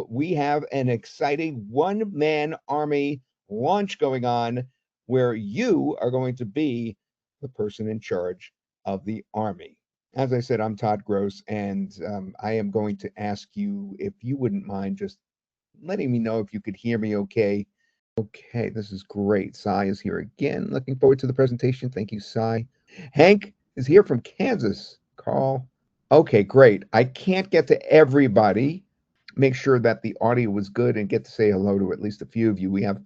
We have an exciting one-man army launch going on where you are going to be the person in charge of the army. As I said, I'm Todd Gross, and I am going to ask you if you wouldn't mind just letting me know if you could hear me okay. Okay, this is great. Cy is here again. Looking forward to the presentation. Thank you, Cy. Hank is here from Kansas. Carl. Okay, great. I can't get to everybody. Make sure that the audio was good and get to say hello to at least a few of you. We have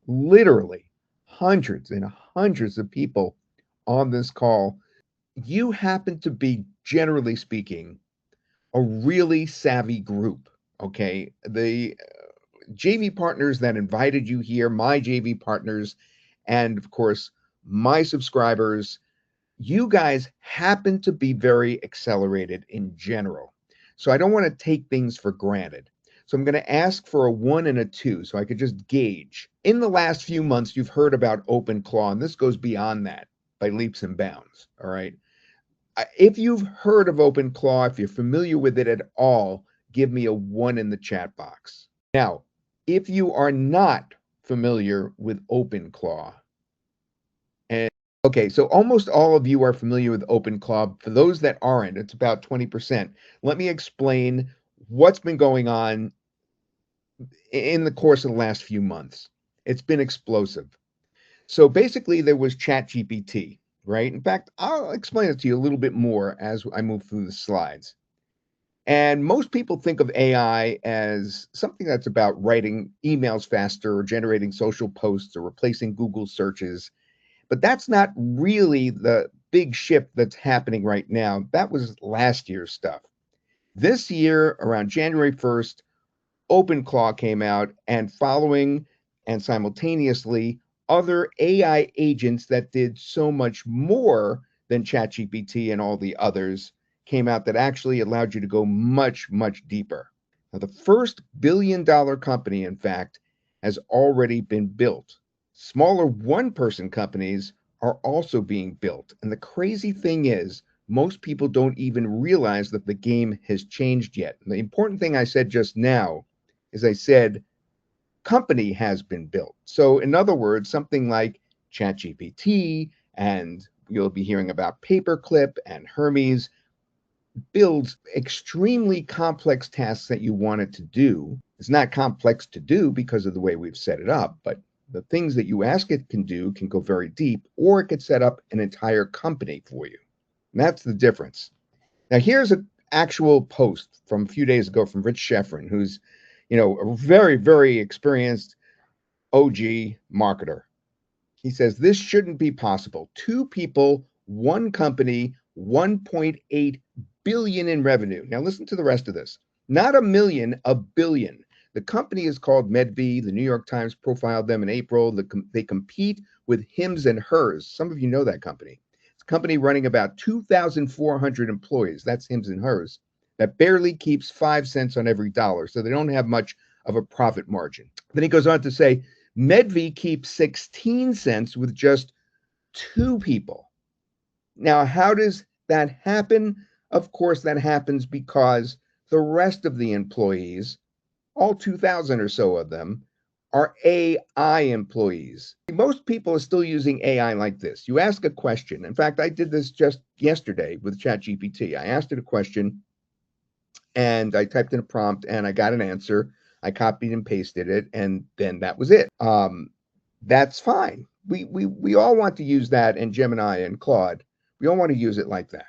literally hundreds and hundreds of people on this call. You happen to be, generally speaking, a really savvy group. Okay. The JV partners that invited you here, my JV partners, and of course, my subscribers, you guys happen to be very accelerated in general. So I don't want to take things for granted. So I'm going to ask for a 1 and a 2 so I could just gauge. In the last few months, you've heard about OpenClaw, and this goes beyond that by leaps and bounds. All right. If you've heard of OpenClaw, if you're familiar with it at all, give me a 1 in the chat box. Now, if you are not familiar with OpenClaw, and okay, so almost all of you are familiar with OpenClaw. For those that aren't, it's about 20%. Let me explain what's been going on in the course of the last few months. It's been explosive. So basically, there was ChatGPT, right? In fact, I'll explain it to you a little bit more as I move through the slides. And most people think of AI as something that's about writing emails faster or generating social posts or replacing Google searches. But that's not really the big shift that's happening right now. That was last year's stuff. This year, around January 1st, OpenClaw came out, and following and simultaneously, other AI agents that did so much more than ChatGPT and all the others came out that actually allowed you to go much, much deeper. Now, the first billion-dollar company, in fact, has already been built. Smaller one-person companies are also being built. And the crazy thing is, most people don't even realize that the game has changed yet. And the important thing I said just now is I said, company has been built. So in other words, something like ChatGPT, and you'll be hearing about Paperclip and Hermes, builds extremely complex tasks that you want it to do. It's not complex to do because of the way we've set it up, but the things that you ask it can do can go very deep, or it could set up an entire company for you. And that's the difference. Now, here's an actual post from a few days ago from Rich Schefrin, who's, a very, very experienced OG marketer. He says, this shouldn't be possible. 2 people, 1 company, 1.8 billion in revenue. Now listen to the rest of this. Not a million, a billion. The company is called MedV. The New York Times profiled them in April. They compete with Hims and Hers. Some of you know that company. It's a company running about 2,400 employees. That's Hims and Hers. That barely keeps 5 cents on every dollar. So they don't have much of a profit margin. Then he goes on to say, MedV keeps 16 cents with just 2 people. Now, how does that happen? Of course, that happens because the rest of the employees, all 2,000 or so of them, are AI employees. Most people are still using AI like this. You ask a question. In fact, I did this just yesterday with ChatGPT. I asked it a question, and I typed in a prompt, and I got an answer. I copied and pasted it, and then that was it. That's fine. We all want to use that in Gemini and Claude. We all want to use it like that.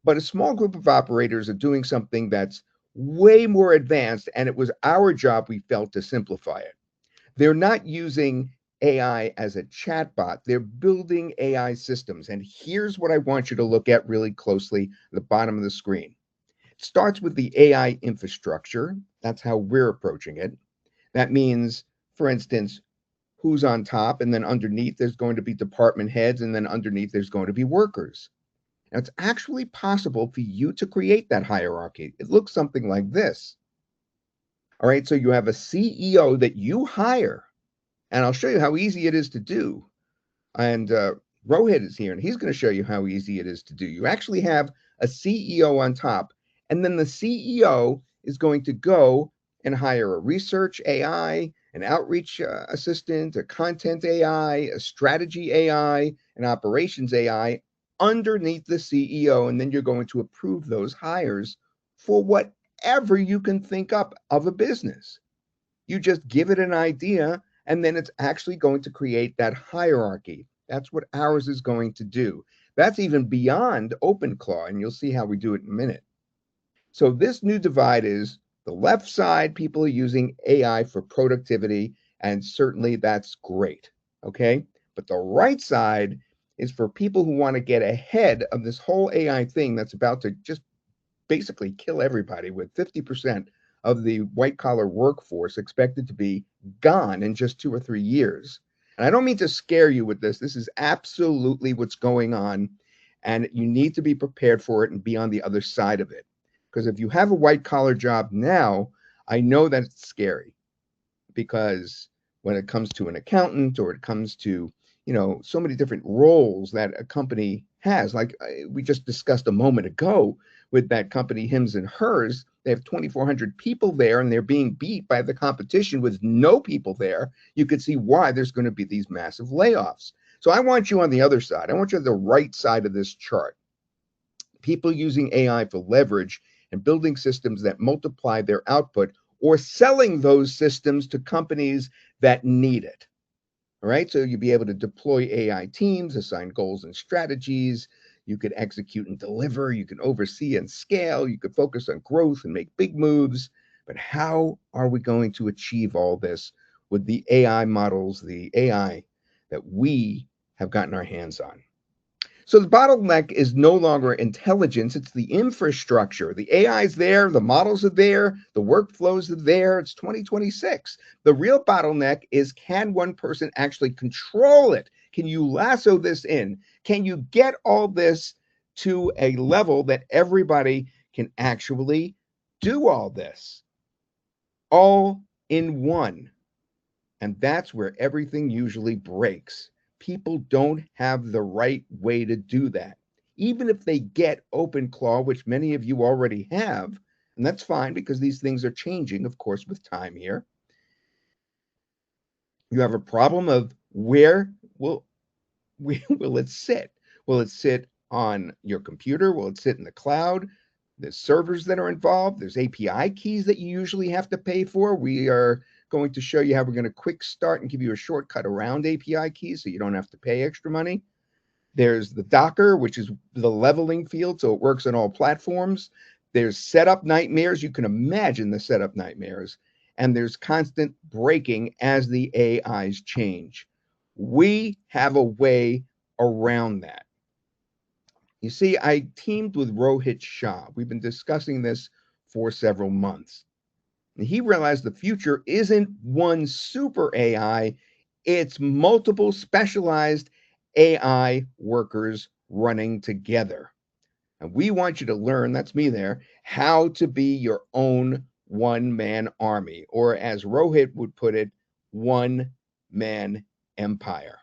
But a small group of operators are doing something that's way more advanced, and it was our job, we felt, to simplify it. They're not using AI as a chatbot. They're building AI systems. And here's what I want you to look at really closely at the bottom of the screen. It starts with the AI infrastructure. That's how we're approaching it. That means, for instance, who's on top, and then underneath there's going to be department heads, and then underneath there's going to be workers. Now, it's actually possible for you to create that hierarchy. It looks something like this. All right, so you have a CEO that you hire, and I'll show you how easy it is to do. And Rohit is here, and he's going to show you how easy it is to do. You actually have a CEO on top, and then the CEO is going to go and hire a research AI, an outreach assistant, a content AI, a strategy AI, an operations AI underneath the CEO. And then you're going to approve those hires for whatever you can think up of a business. You just give it an idea, and then it's actually going to create that hierarchy. That's what ours is going to do. That's even beyond OpenClaw, and you'll see how we do it in a minute. So this new divide is the left side, people are using AI for productivity, and certainly that's great, okay? But the right side is for people who want to get ahead of this whole AI thing that's about to just basically kill everybody, with 50% of the white collar workforce expected to be gone in just 2 or 3 years. And I don't mean to scare you with this. This is absolutely what's going on. And you need to be prepared for it and be on the other side of it. Because if you have a white collar job now, I know that it's scary, because when it comes to an accountant, or it comes to, so many different roles that a company has, like we just discussed a moment ago with that company, Hims and Hers, they have 2,400 people there, and they're being beat by the competition with no people there. You could see why there's going to be these massive layoffs. So I want you on the other side. I want you on the right side of this chart. People using AI for leverage and building systems that multiply their output, or selling those systems to companies that need it. All right. So you'll be able to deploy AI teams, assign goals and strategies. You could execute and deliver. You can oversee and scale. You could focus on growth and make big moves. But how are we going to achieve all this with the AI models, the AI that we have gotten our hands on? So the bottleneck is no longer intelligence, it's the infrastructure. The AI is there, the models are there, the workflows are there. It's 2026. The real bottleneck is, can one person actually control it? Can you lasso this in? Can you get all this to a level that everybody can actually do all this? All in one. And that's where everything usually breaks. People don't have the right way to do that. Even if they get OpenClaw, which many of you already have, and that's fine because these things are changing, of course, with time here. You have a problem of where will it sit? Will it sit on your computer? Will it sit in the cloud? There's servers that are involved. There's API keys that you usually have to pay for. We are going to show you how we're going to quick start and give you a shortcut around API keys so you don't have to pay extra money. There's the Docker, which is the leveling field, so it works on all platforms. There's setup nightmares. You can imagine the setup nightmares. And there's constant breaking as the AIs change. We have a way around that. You see, I teamed with Rohit Shah. We've been discussing this for several months. And he realized the future isn't one super AI, it's multiple specialized AI workers running together. And we want you to learn, that's me there, how to be your own one-man army, or as Rohit would put it, one-man empire.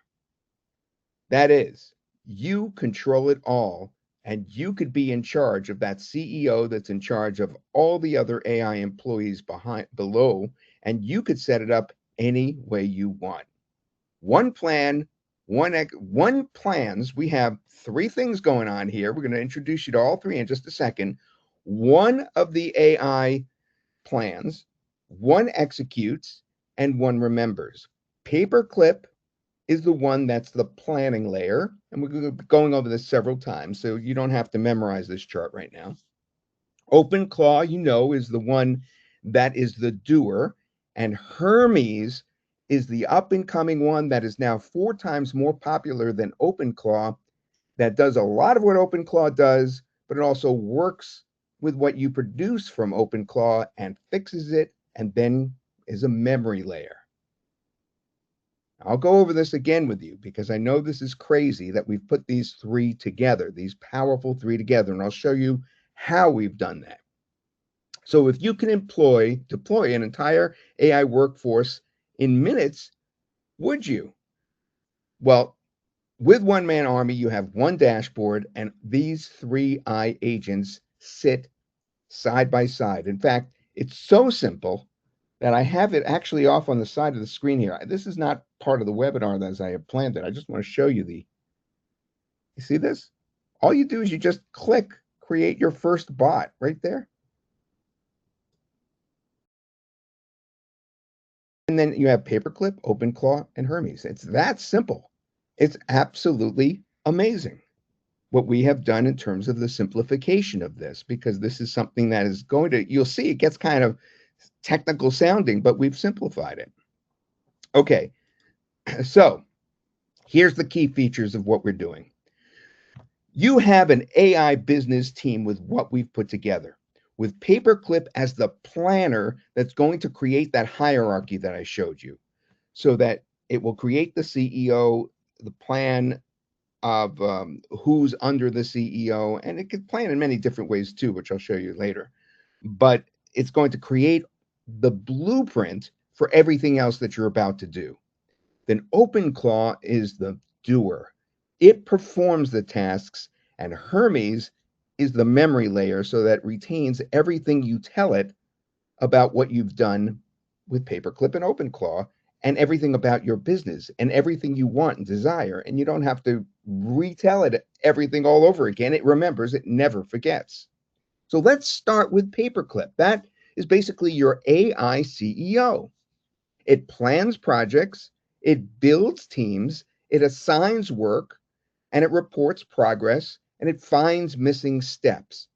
That is, you control it all, and you could be in charge of that CEO that's in charge of all the other AI employees below, and you could set it up any way you want. One plan, one plans. We have three things going on here. We're going to introduce you to all three in just a second. One of the AI plans, one executes, and one remembers. Paperclip is the one that's the planning layer. And we're going to be going over this several times, so you don't have to memorize this chart right now. OpenClaw, is the one that is the doer. And Hermes is the up and coming one that is now 4 times more popular than OpenClaw, that does a lot of what OpenClaw does, but it also works with what you produce from OpenClaw and fixes it, and then is a memory layer. I'll go over this again with you because I know this is crazy that we've put these three together, these powerful three together, and I'll show you how we've done that. So if you can deploy an entire AI workforce in minutes, would you? Well, with OneManArmy, you have one dashboard, and these three AI agents sit side by side. In fact, it's so simple that I have it actually off on the side of the screen here. This is not part of the webinar as I have planned it. I just want to show you you see this? All you do is you just click create your first bot right there. And then you have Paperclip, OpenClaw, and Hermes. It's that simple. It's absolutely amazing what we have done in terms of the simplification of this, because this is something that is going to, you'll see it gets kind of technical sounding, but we've simplified it. Okay, so here's the key features of what we're doing. You have an AI business team with what we've put together, with Paperclip as the planner that's going to create that hierarchy that I showed you, so that it will create the CEO, the plan of who's under the CEO, and it could plan in many different ways too, which I'll show you later. But it's going to create the blueprint for everything else that you're about to do. Then OpenClaw is the doer. It performs the tasks, and Hermes is the memory layer so that it retains everything you tell it about what you've done with Paperclip and OpenClaw, and everything about your business and everything you want and desire. And you don't have to retell it everything all over again. It remembers, it never forgets. So let's start with Paperclip. That is basically your AI CEO. It plans projects, it builds teams, it assigns work, and it reports progress, and it finds missing steps.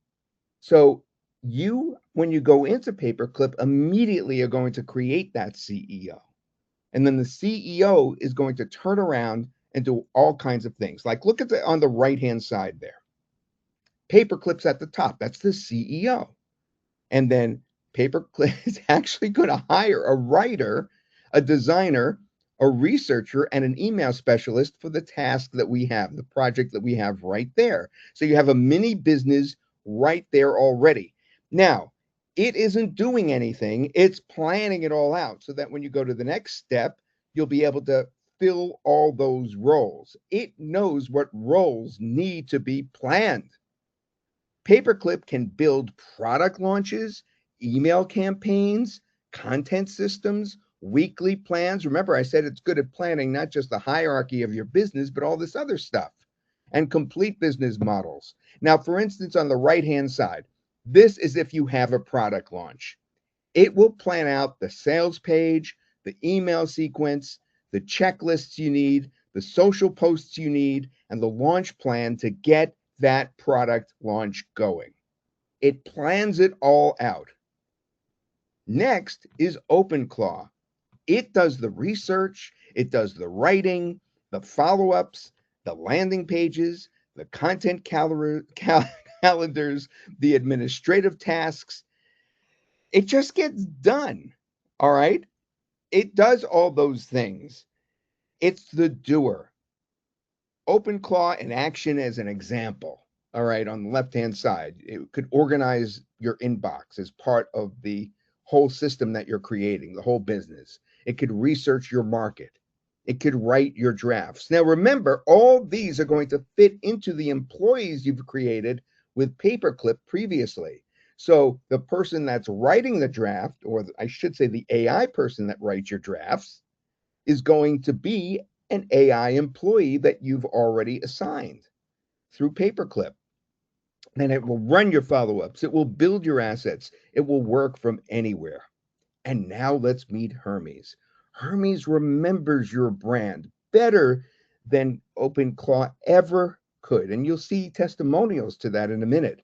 So you, when you go into Paperclip, immediately are going to create that CEO. And then the CEO is going to turn around and do all kinds of things. Like look at on the right-hand side there. Paperclip's at the top. That's the CEO. And then Paperclip is actually going to hire a writer, a designer, a researcher, and an email specialist for the task that we have, the project that we have right there. So you have a mini business right there already. Now, it isn't doing anything, it's planning it all out so that when you go to the next step, you'll be able to fill all those roles. It knows what roles need to be planned. Paperclip can build product launches, email campaigns, content systems, weekly plans. Remember, I said it's good at planning not just the hierarchy of your business, but all this other stuff, and complete business models. Now, for instance, on the right-hand side, this is if you have a product launch. It will plan out the sales page, the email sequence, the checklists you need, the social posts you need, and the launch plan to get that product launch going. It plans it all out. Next is OpenClaw. It does the research, it does the writing, the follow-ups, the landing pages, the content calendars, the administrative tasks. It just gets done. All right. It does all those things. It's the doer. OpenClaw in action as an example. All right, on the left-hand side, it could organize your inbox as part of the whole system that you're creating, the whole business. It could research your market. It could write your drafts. Now, remember, all these are going to fit into the employees you've created with Paperclip previously. So the person that's writing the draft, or I should say the AI person that writes your drafts, is going to be an AI employee that you've already assigned through Paperclip. And it will run your follow-ups. It will build your assets. It will work from anywhere. And now let's meet Hermes. Hermes remembers your brand better than OpenClaw ever could. And you'll see testimonials to that in a minute.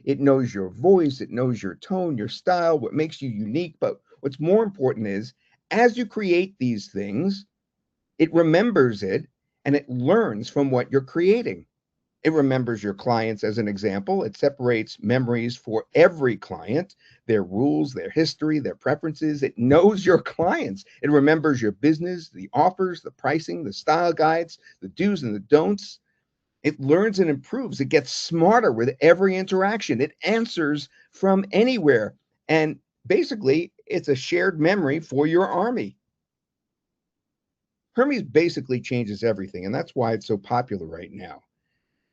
It knows your voice, it knows your tone, your style, what makes you unique. But what's more important is as you create these things, it remembers it and it learns from what you're creating. It remembers your clients as an example. It separates memories for every client, their rules, their history, their preferences. It knows your clients. It remembers your business, the offers, the pricing, the style guides, the do's and the don'ts. It learns and improves. It gets smarter with every interaction. It answers from anywhere. And basically, it's a shared memory for your army. Hermes basically changes everything, and that's why it's so popular right now.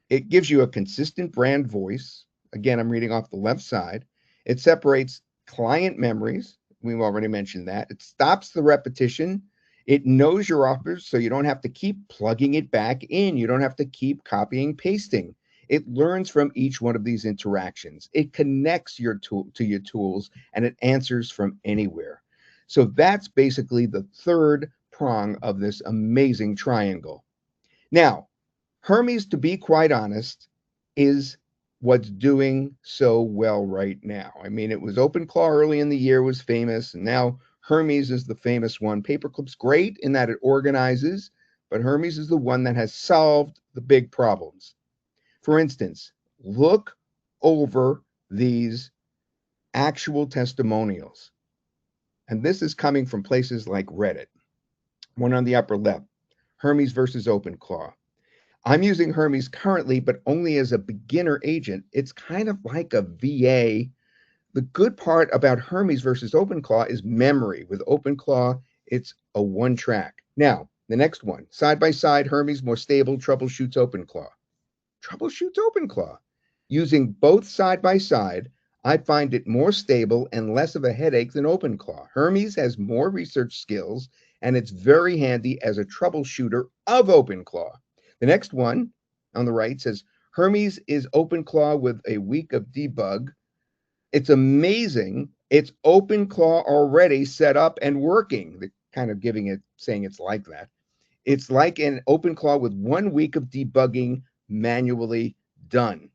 It gives you a consistent brand voice. Again, I'm reading off the left side. It separates client memories, We've already mentioned that. It stops the repetition. It knows your offers, so you don't have to keep plugging it back in. You don't have to keep copying, pasting. It learns from each one of these interactions. It connects your tool to your tools, and it answers from anywhere. So that's basically the third prong of this amazing triangle. Now, Hermes, to be quite honest, is what's doing so well right now. I mean, it was OpenClaw early in the year, was famous, and now Hermes is the famous one. Paperclip's great in that it organizes, but Hermes is the one that has solved the big problems. For instance, look over these actual testimonials. And this is coming from places like Reddit. One on the upper left, Hermes versus OpenClaw. I'm using Hermes currently, but only as a beginner agent. It's kind of like a VA. The good part about Hermes versus OpenClaw is memory. With OpenClaw, it's a one track. Now, the next one, side by side, Hermes more stable, troubleshoots OpenClaw. Troubleshoots OpenClaw. Using both side by side, I find it more stable and less of a headache than OpenClaw. Hermes has more research skills, and it's very handy as a troubleshooter of OpenClaw. The next one on the right says, Hermes is OpenClaw with a week of debug. It's amazing. It's OpenClaw already set up and working. They're kind of saying it's like that. It's like an OpenClaw with 1 week of debugging manually done.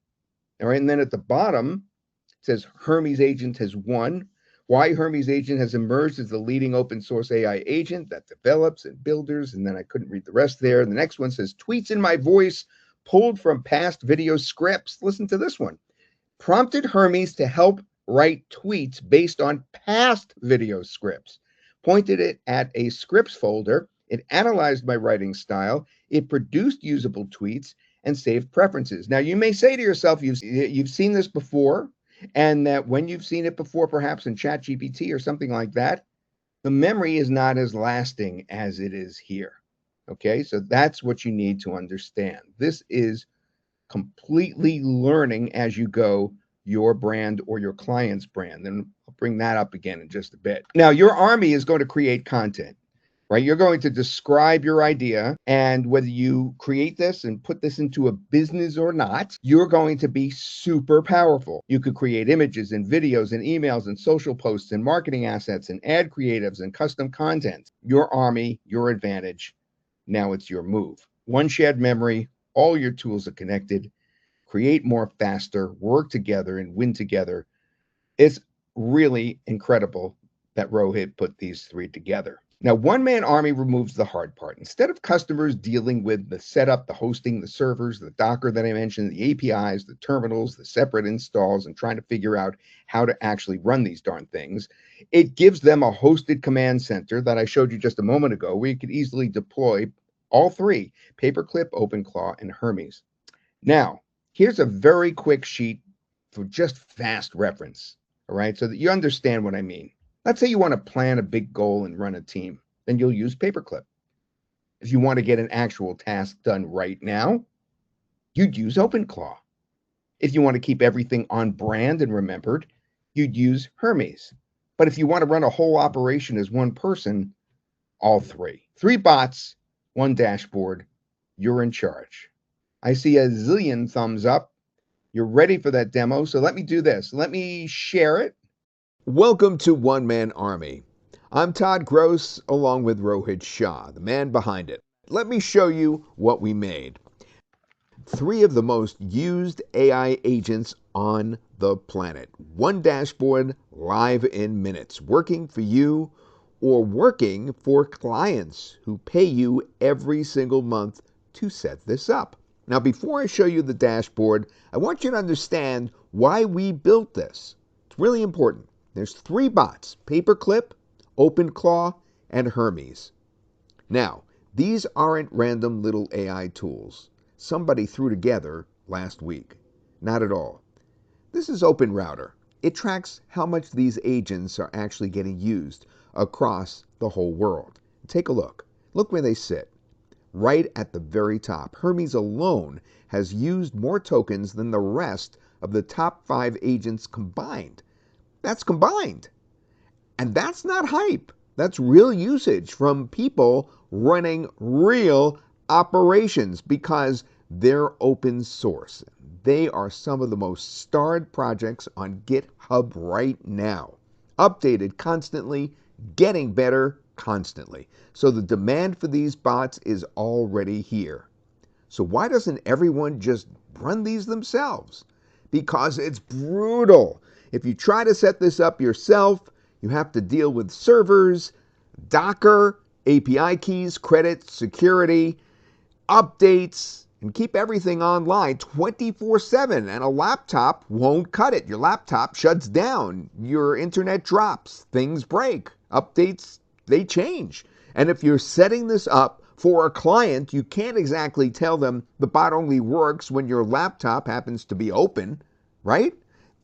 All right, and then at the bottom, it says Hermes Agent has won. Why Hermes Agent has emerged as the leading open source AI agent that develops and builders, and then I couldn't read the rest there. The next one says, tweets in my voice pulled from past video scripts. Listen to this one. Prompted Hermes to help write tweets based on past video scripts. Pointed it at a scripts folder. It analyzed my writing style. It produced usable tweets and saved preferences. Now, you may say to yourself, you've seen this before, and that when you've seen it before, perhaps in ChatGPT or something like that, the memory is not as lasting as it is here. Okay, so that's what you need to understand. This is completely learning as you go your brand or your client's brand. And I'll bring that up again in just a bit. Now, your army is going to create content, right? You're going to describe your idea, and whether you create this and put this into a business or not, you're going to be super powerful. You could create images and videos and emails and social posts and marketing assets and ad creatives and custom content. Your army, your advantage. Now it's your move. One shared memory, all your tools are connected. Create more faster, work together, and win together. It's really incredible that Rohit put these three together. Now, OneManArmy removes the hard part. Instead of customers dealing with the setup, the hosting, the servers, the Docker that I mentioned, the APIs, the terminals, the separate installs, and trying to figure out how to actually run these darn things, it gives them a hosted command center that I showed you just a moment ago, where you could easily deploy all three, Paperclip, OpenClaw, and Hermes. Now, here's a very quick sheet for just fast reference, all right, so that you understand what I mean. Let's say you want to plan a big goal and run a team, then you'll use Paperclip. If you want to get an actual task done right now, you'd use OpenClaw. If you want to keep everything on brand and remembered, you'd use Hermes. But if you want to run a whole operation as one person, all three. 3 bots, 1 dashboard, you're in charge. I see a zillion thumbs up. You're ready for that demo, so let me do this. Let me share it. Welcome to One Man Army. I'm Todd Gross, along with Rohit Shah, the man behind it. Let me show you what we made. 3 of the most used AI agents on the planet. 1 dashboard, live in minutes, working for you or working for clients who pay you every single month to set this up. Now, before I show you the dashboard, I want you to understand why we built this. It's really important. There's 3 bots, Paperclip, OpenClaw, and Hermes. Now, these aren't random little AI tools somebody threw together last week. Not at all. This is OpenRouter. It tracks how much these agents are actually getting used across the whole world. Take a look. Look where they sit. Right at the very top. Hermes alone has used more tokens than the rest of the top 5 agents combined. That's combined. And that's not hype. That's real usage from people running real operations because they're open source. They are some of the most starred projects on GitHub right now. Updated constantly, getting better constantly. So the demand for these bots is already here. So why doesn't everyone just run these themselves? Because it's brutal. If you try to set this up yourself, you have to deal with servers, Docker, API keys, credit, security, updates, and keep everything online 24/7. And a laptop won't cut it. Your laptop shuts down, your internet drops, things break, updates, they change. And if you're setting this up for a client, you can't exactly tell them the bot only works when your laptop happens to be open, right?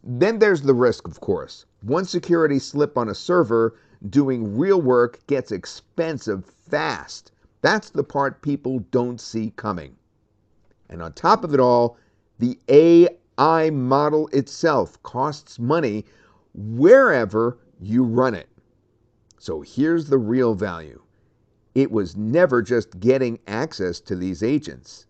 Then there's the risk, of course. One security slip on a server doing real work gets expensive fast. That's the part people don't see coming. And on top of it all, the AI model itself costs money wherever you run it. So here's the real value. It was never just getting access to these agents.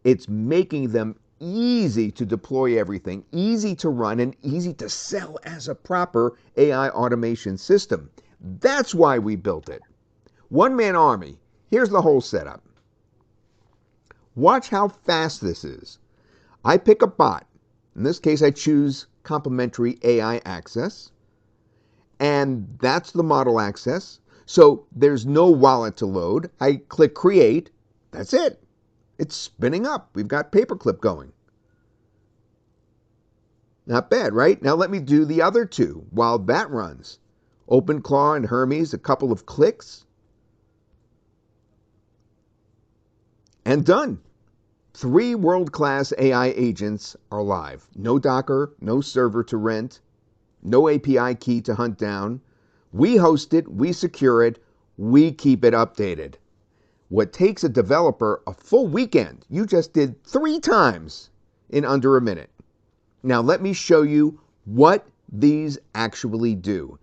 It's making them easy to deploy everything, easy to run, and easy to sell as a proper AI automation system. That's why we built it. OneManArmy. Here's the whole setup. Watch how fast this is. I pick a bot. In this case, I choose complimentary AI access. And that's the model access. So there's no wallet to load. I click create. That's it. It's spinning up. We've got paperclip going. Not bad, right? Now let me do the other two while that runs. OpenClaw and Hermes, a couple of clicks. And done. 3 world-class AI agents are live. No Docker, no server to rent, no API key to hunt down. We host it, we secure it, we keep it updated. What takes a developer a full weekend, you just did 3 times in under a minute. Now let me show you what these actually do.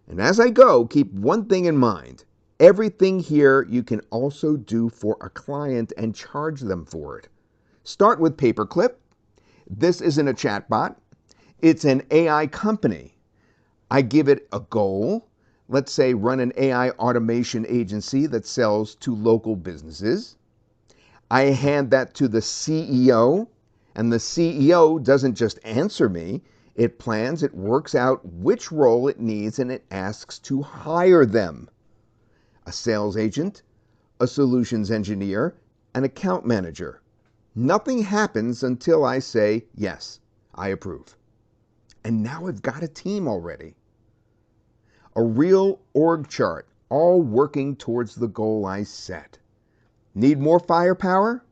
And as I go, keep one thing in mind. Everything here you can also do for a client and charge them for it. Start with Paperclip. This isn't a chatbot. It's an AI company. I give it a goal. Let's say run an AI automation agency that sells to local businesses. I hand that to the CEO, and the CEO doesn't just answer me. It plans, it works out which role it needs, and it asks to hire them. A sales agent, a solutions engineer, an account manager. Nothing happens until I say, yes, I approve. And now I've got a team already. A real org chart, all working towards the goal I set. Need more firepower?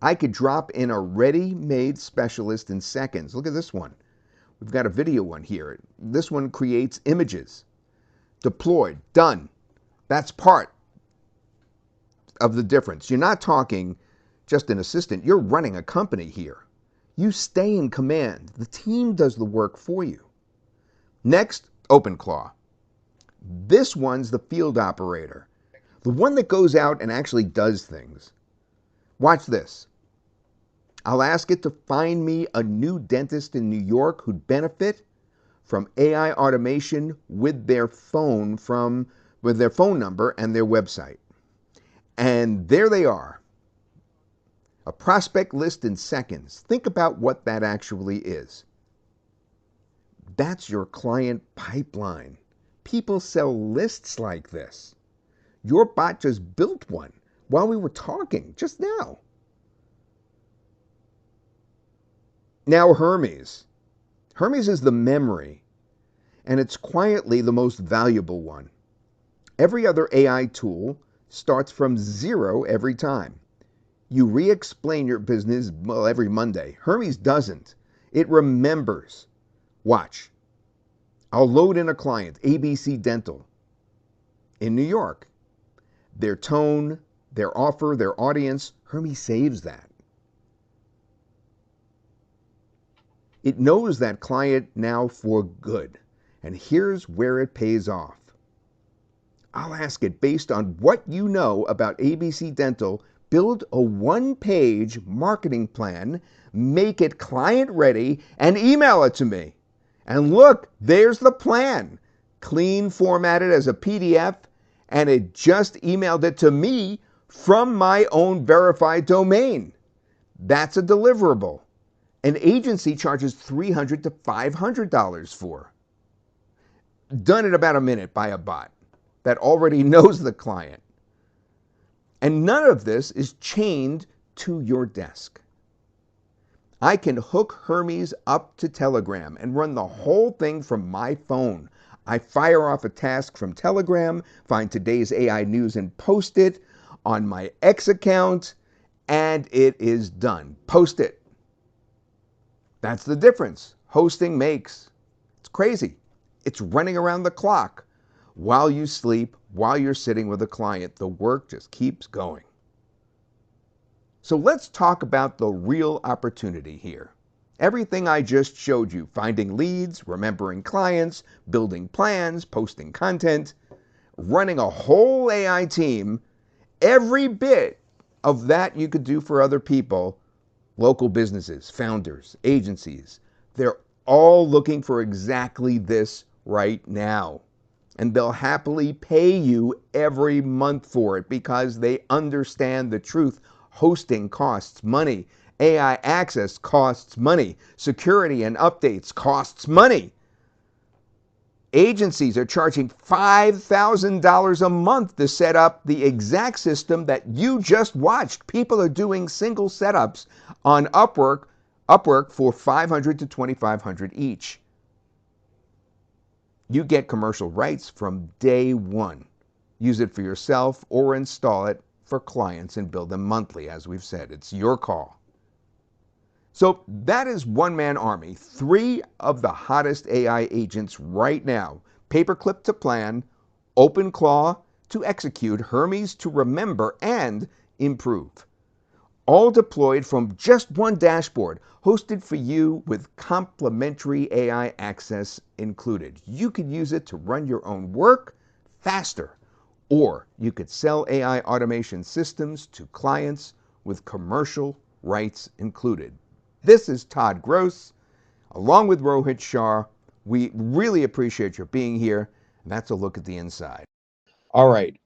I could drop in a ready-made specialist in seconds. Look at this one. We've got a video one here. This one creates images. Deployed, done. That's part of the difference. You're not talking just an assistant. You're running a company here. You stay in command. The team does the work for you. Next, OpenClaw. This one's the field operator, the one that goes out and actually does things. Watch this. I'll ask it to find me a new dentist in New York who'd benefit from AI automation with their phone number and their website. And there they are. A prospect list in seconds. Think about what that actually is. That's your client pipeline. People sell lists like this. Your bot just built one while we were talking just now. Now Hermes. Hermes is the memory, and it's quietly the most valuable one. Every other AI tool starts from 0 every time. You re-explain your business, every Monday. Hermes doesn't. It remembers. Watch. I'll load in a client, ABC Dental, in New York. Their tone, their offer, their audience, Hermes saves that. It knows that client now for good. And here's where it pays off. I'll ask it, based on what you know about ABC Dental, build a one-page marketing plan, make it client ready, and email it to me. And look, there's the plan. Clean, formatted as a PDF, and it just emailed it to me from my own verified domain. That's a deliverable. An agency charges $300 to $500 for. Done in about a minute by a bot that already knows the client. And none of this is chained to your desk. I can hook Hermes up to Telegram and run the whole thing from my phone. I fire off a task from Telegram, find today's AI news and post it on my X account, and it is done. Post it. That's the difference hosting makes. It's crazy. It's running around the clock. While you sleep, while you're sitting with a client, the work just keeps going. So let's talk about the real opportunity here. Everything I just showed you, finding leads, remembering clients, building plans, posting content, running a whole AI team, every bit of that you could do for other people, local businesses, founders, agencies, they're all looking for exactly this right now. And they'll happily pay you every month for it because they understand the truth. Hosting costs money. AI access costs money. Security and updates costs money. Agencies are charging $5,000 a month to set up the exact system that you just watched. People are doing single setups on Upwork for $500 to $2,500 each. You get commercial rights from day one. Use it for yourself or install it for clients and bill them monthly. As we've said, it's your call. So that is OneManArmy, 3 of the hottest AI agents right now. Paperclip to plan, OpenClaw to execute, Hermes to remember and improve. All deployed from just one dashboard, hosted for you with complimentary AI access included. You could use it to run your own work faster, or you could sell AI automation systems to clients with commercial rights included. This is Todd Gross, along with Rohit Shah. We really appreciate your being here. And that's a look at the inside. All right.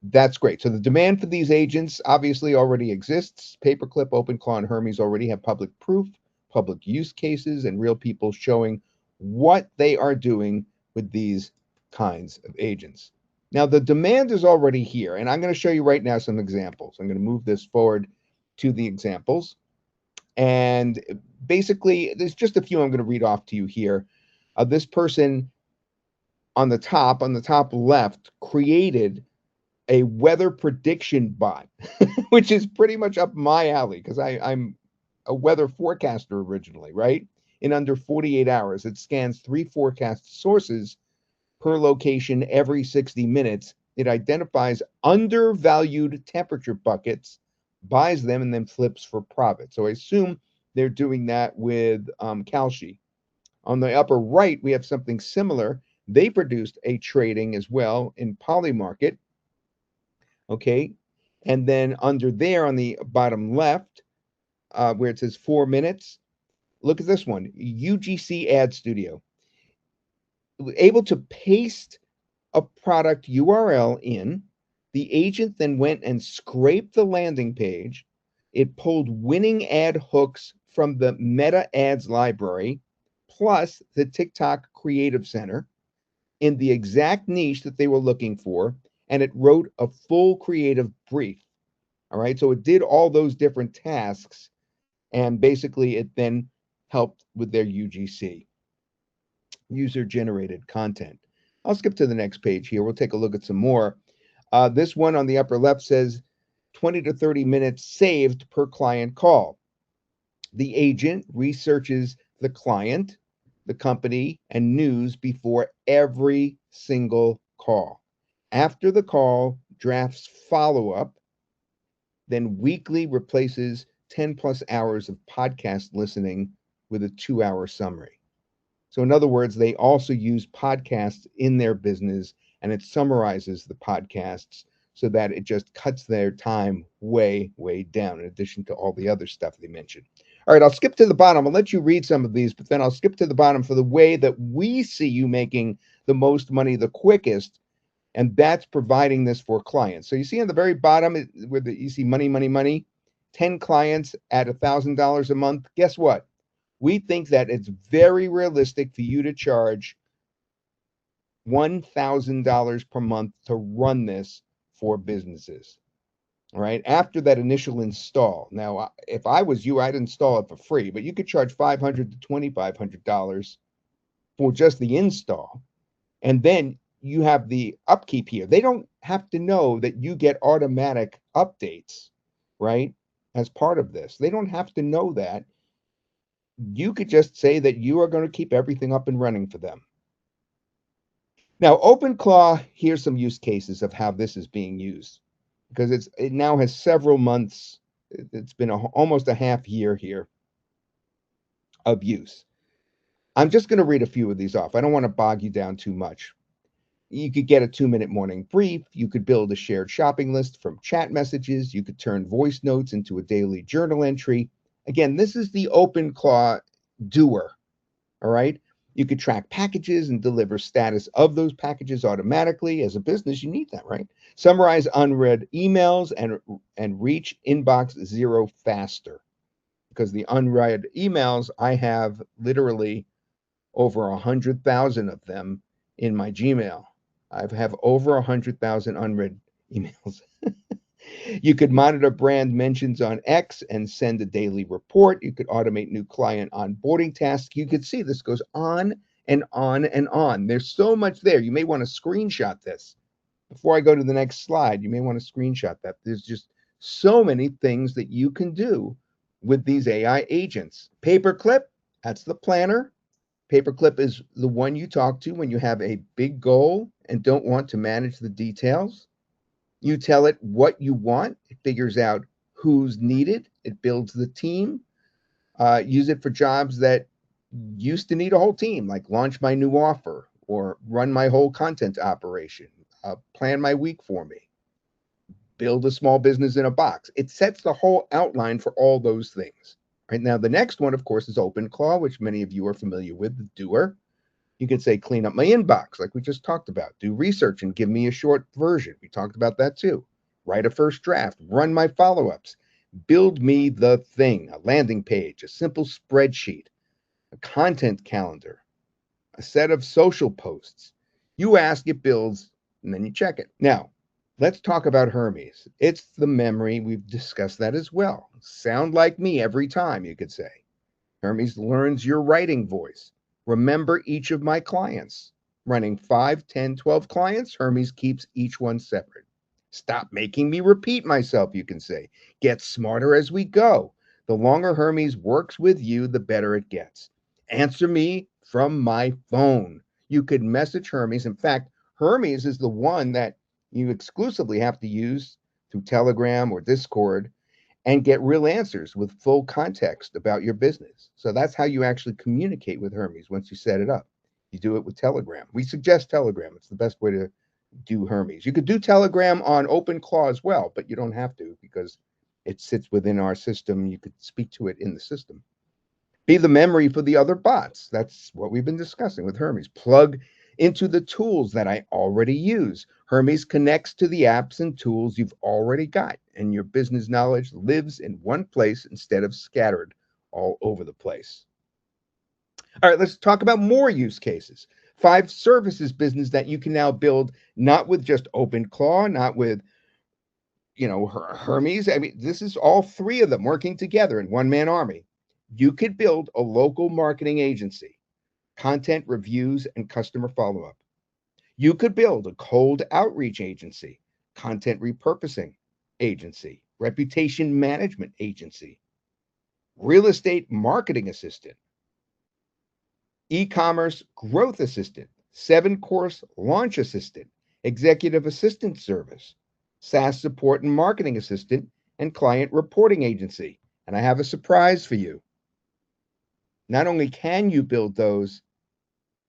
That's great. So the demand for these agents obviously already exists. Paperclip, OpenClaw, and Hermes already have public proof, public use cases, and real people showing what they are doing with these kinds of agents. Now, the demand is already here, and I'm going to show you right now some examples. I'm going to move this forward to the examples. And basically, there's just a few I'm going to read off to you here. This person on the top left, created a weather prediction bot, which is pretty much up my alley because I'm a weather forecaster originally, right? In under 48 hours, it scans 3 forecast sources per location every 60 minutes. It identifies undervalued temperature buckets, buys them, and then flips for profit. So I assume they're doing that with Kalshi. On the upper right, we have something similar. They produced a trading as well in Polymarket. Okay. And then under there on the bottom left, where it says 4 minutes, look at this one, UGC Ad Studio. Able to paste a product URL in. The agent then went and scraped the landing page. It pulled winning ad hooks from the Meta Ads library, plus the TikTok Creative Center in the exact niche that they were looking for, and it wrote a full creative brief. All right, so it did all those different tasks, and basically it then helped with their UGC, user generated content. I'll skip to the next page here. We'll take a look at some more. This one on the upper left says 20 to 30 minutes saved per client call. The agent researches the client, the company, and news before every single call. After the call, drafts follow up, then weekly replaces 10 plus hours of podcast listening with a 2-hour summary. So, in other words, they also use podcasts in their business, and it summarizes the podcasts so that it just cuts their time way, way down, in addition to all the other stuff they mentioned. All right, I'll skip to the bottom. I'll let you read some of these, but then I'll skip to the bottom for the way that we see you making the most money the quickest, and that's providing this for clients. So you see on the very bottom where you see money, money, money, 10 clients at $1,000 a month. Guess what? We think that it's very realistic for you to charge $1,000 per month to run this for businesses. All right. After that initial install. Now, if I was you, I'd install it for free, but you could charge $500 to $2,500 for just the install. And then you have the upkeep here. They don't have to know that you get automatic updates, right? As part of this, they don't have to know that. You could just say that you are going to keep everything up and running for them. Now, OpenClaw, here's some use cases of how this is being used, because it now has several months. It's been almost a half year here of use. I'm just going to read a few of these off. I don't want to bog you down too much. You could get a 2-minute morning brief. You could build a shared shopping list from chat messages. You could turn voice notes into a daily journal entry. Again, this is the OpenClaw doer. All right. You could track packages and deliver status of those packages automatically. As a business, you need that, right? Summarize unread emails and reach inbox zero faster. Because the unread emails, I have literally over 100,000 of them in my Gmail. I have over 100,000 unread emails. You could monitor brand mentions on X and send a daily report. You could automate new client onboarding tasks. You could see this goes on and on and on. There's so much there. You may want to screenshot this. Before I go to the next slide, you may want to screenshot that. There's just so many things that you can do with these AI agents. Paperclip, that's the planner. Paperclip is the one you talk to when you have a big goal and don't want to manage the details. You tell it what you want, it figures out who's needed, it builds the team. Use it for jobs that used to need a whole team, like launch my new offer or run my whole content operation, plan my week for me, build a small business in a box. It sets the whole outline for all those things. Right now, the next one, of course, is OpenClaw, which many of you are familiar with, the doer. You could say, clean up my inbox, like we just talked about. Do research and give me a short version. We talked about that too. Write a first draft, run my follow ups, build me the thing, a landing page, a simple spreadsheet, a content calendar, a set of social posts. You ask, it builds, and then you check it. Now, let's talk about Hermes. It's the memory. We've discussed that as well. Sound like me every time, you could say. Hermes learns your writing voice. Remember each of my clients. Running 5, 10, 12 clients, Hermes keeps each one separate. Stop making me repeat myself, you can say. Get smarter as we go. The longer Hermes works with you, the better it gets. Answer me from my phone. You could message Hermes. In fact, Hermes is the one that you exclusively have to use through Telegram or Discord and get real answers with full context about your business. So that's how you actually communicate with Hermes once you set it up. You do it with Telegram. We suggest Telegram. It's the best way to do Hermes. You could do Telegram on OpenClaw as well, but you don't have to because it sits within our system. You could speak to it in the system. Be the memory for the other bots. That's what we've been discussing with Hermes. Plug into the tools that I already use. Hermes connects to the apps and tools you've already got, and your business knowledge lives in one place instead of scattered all over the place. All right, let's talk about more use cases. 5 services business that you can now build, not with just OpenClaw, not with Hermes. I mean, this is all 3 of them working together in OneManArmy. You could build a local marketing agency, content reviews, and customer follow-up. You could build a cold outreach agency, content repurposing agency, reputation management agency, real estate marketing assistant, e-commerce growth assistant, 7-course launch assistant, executive assistant service, SaaS support and marketing assistant, and client reporting agency. And I have a surprise for you. Not only can you build those,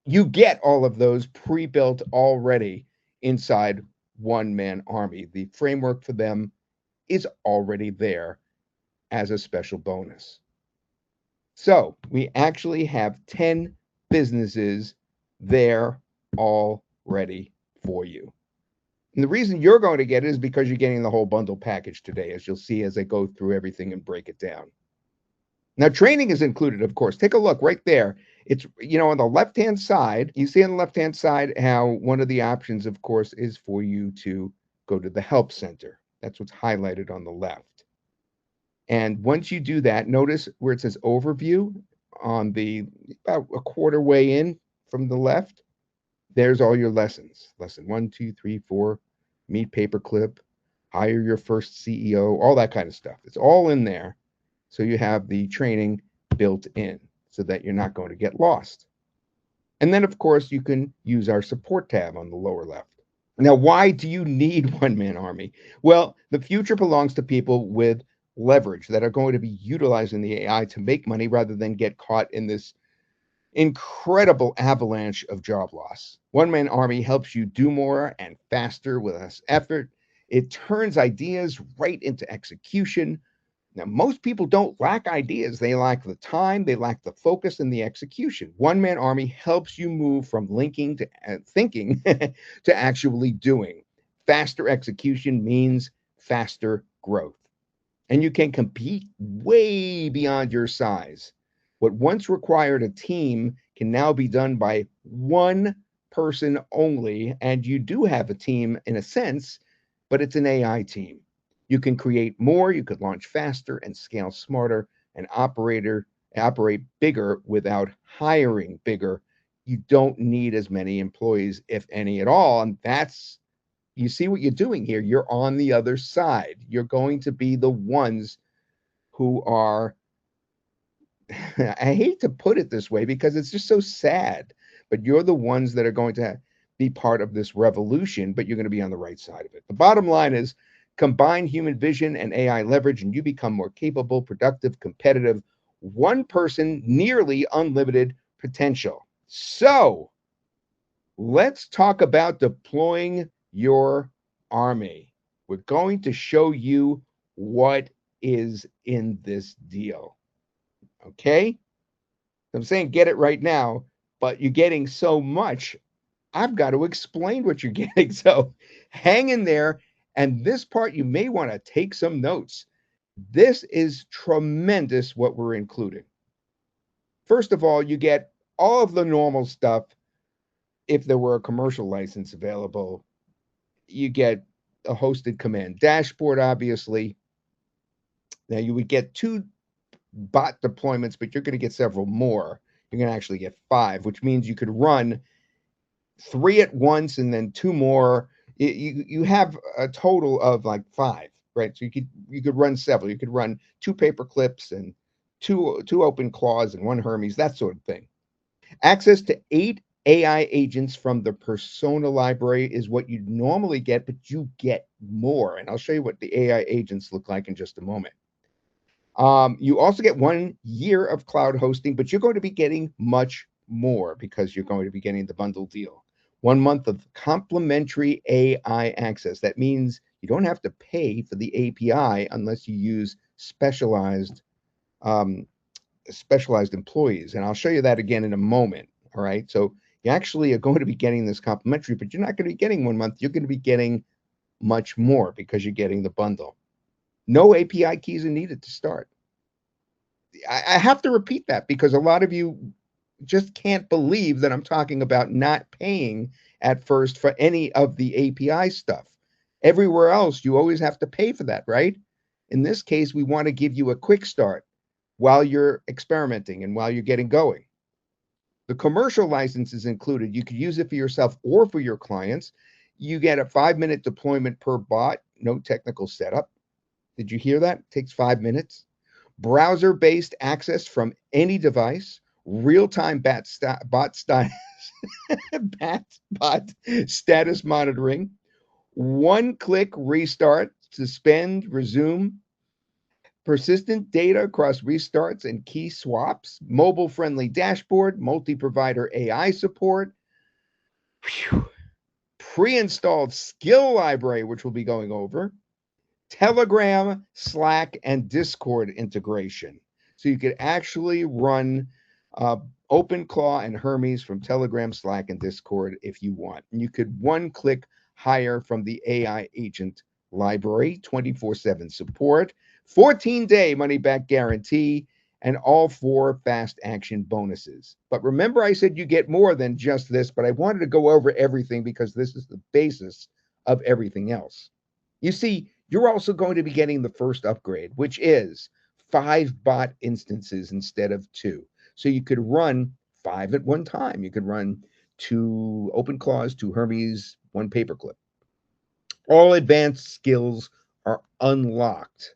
You get all of those pre-built already inside One Man Army. The framework for them is already there as a special bonus. So we actually have 10 businesses there already for you. And the reason you're going to get it is because you're getting the whole bundle package today, as you'll see as I go through everything and break it down. Now, training is included, of course. Take a look right there. It's, on the left-hand side, you see on the left-hand side how one of the options, of course, is for you to go to the Help Center. That's what's highlighted on the left. And once you do that, notice where it says Overview on the about a quarter way in from the left. There's all your lessons. Lesson 1, 2, 3, 4, meet paperclip, hire your first CEO, all that kind of stuff. It's all in there. So you have the training built in so that you're not going to get lost. And then, of course, you can use our support tab on the lower left. Now, why do you need One Man Army? Well, the future belongs to people with leverage that are going to be utilizing the AI to make money rather than get caught in this incredible avalanche of job loss. One Man Army helps you do more and faster with less effort. It turns ideas right into execution. Now, most people don't lack ideas. They lack the time, they lack the focus, and the execution. One Man Army helps you move from linking to thinking to actually doing. Faster execution means faster growth. And you can compete way beyond your size. What once required a team can now be done by one person only. And you do have a team in a sense, but it's an AI team. You can create more, you could launch faster and scale smarter and operate bigger without hiring bigger. You don't need as many employees, if any at all. And that's, you see what you're doing here. You're on the other side. You're going to be the ones who are, I hate to put it this way because it's just so sad, but you're the ones that are going to be part of this revolution, but you're going to be on the right side of it. The bottom line is combine human vision and AI leverage, and you become more capable, productive, competitive, one person, nearly unlimited potential. So let's talk about deploying your army. We're going to show you what is in this deal. Okay? I'm saying get it right now, but you're getting so much. I've got to explain what you're getting. So hang in there. And this part, you may want to take some notes. This is tremendous what we're including. First of all, you get all of the normal stuff if there were a commercial license available. You get a hosted command dashboard, obviously. Now you would get 2 bot deployments, but you're going to get several more. You're going to actually get 5, which means you could run 3 at once and then 2 more. You have a total of like 5, right? So you could run several. You could run 2 paper clips and two open claws and 1 Hermes, that sort of thing. Access to 8 AI agents from the persona library is what you normally get, but you get more. And I'll show you what the AI agents look like in just a moment. You also get 1 year of cloud hosting, but you're going to be getting much more because you're going to be getting the bundle deal. 1 month of complimentary AI access. That means you don't have to pay for the API unless you use specialized employees. And I'll show you that again in a moment. All right. So you actually are going to be getting this complimentary, but you're not going to be getting 1 month. You're going to be getting much more because you're getting the bundle. No API keys are needed to start. I have to repeat that because a lot of you just can't believe that I'm talking about not paying at first for any of the API stuff. Everywhere else, you always have to pay for that, right? In this case, we want to give you a quick start while you're experimenting and while you're getting going. The commercial license is included. You could use it for yourself or for your clients. You get a 5-minute deployment per bot, no technical setup. Did you hear that? It takes 5 minutes. Browser-based access from any device, real-time bot status monitoring, 1-click restart, suspend, resume, persistent data across restarts and key swaps, mobile-friendly dashboard, multi-provider AI support, pre-installed skill library, which we'll be going over, Telegram, Slack, and Discord integration. So you could actually run OpenClaw and Hermes from Telegram, Slack, and Discord if you want. And you could one-click hire from the AI agent library, 24/7 support, 14-day money-back guarantee, and all 4 fast action bonuses. But remember, I said you get more than just this, but I wanted to go over everything because this is the basis of everything else. You see, you're also going to be getting the first upgrade, which is 5 bot instances instead of 2. So you could run 5 at one time. You could run 2 OpenClaws, 2 Hermes, 1 Paperclip. All advanced skills are unlocked.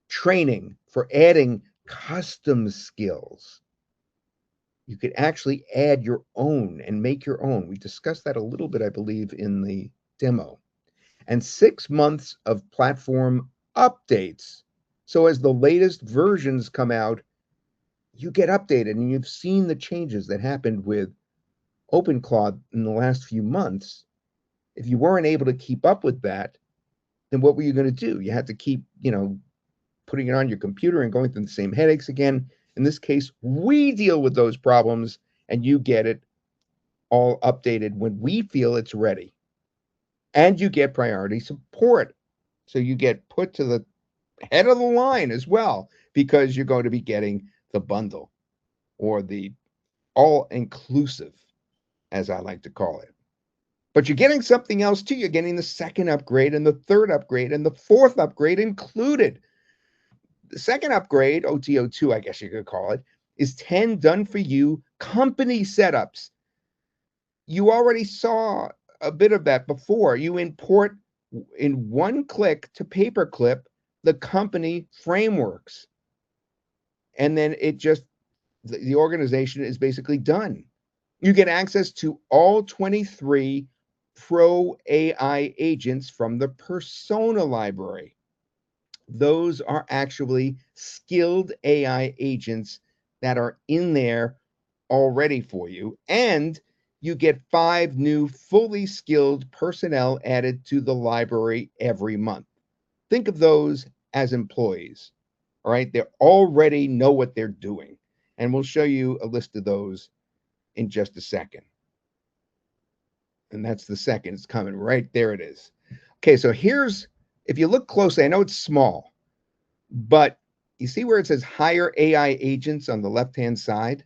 Training for adding custom skills. You could actually add your own and make your own. We discussed that a little bit, I believe, in the demo. And 6 months of platform updates. So as the latest versions come out, you get updated, and you've seen the changes that happened with OpenClaw in the last few months. If you weren't able to keep up with that, then what were you going to do? You had to keep, putting it on your computer and going through the same headaches again. In this case, we deal with those problems, and you get it all updated when we feel it's ready. And you get priority support. So you get put to the head of the line as well, because you're going to be getting the bundle, or the all-inclusive, as I like to call it. But you're getting something else too. You're getting the second upgrade and the third upgrade and the fourth upgrade included. The second upgrade, OTO2, I guess you could call it, is 10 done-for-you company setups. You already saw a bit of that before. You import in one click to Paperclip the company frameworks. And then the organization is basically done. You get access to all 23 Pro AI agents from the Persona library. Those are actually skilled AI agents that are in there already for you. And you get 5 new fully skilled personnel added to the library every month. Think of those as employees. All right. They already know what they're doing. And we'll show you a list of those in just a second. And that's the second. It's coming right there. It is. Okay. So if you look closely, I know it's small, but you see where it says hire AI agents on the left-hand side?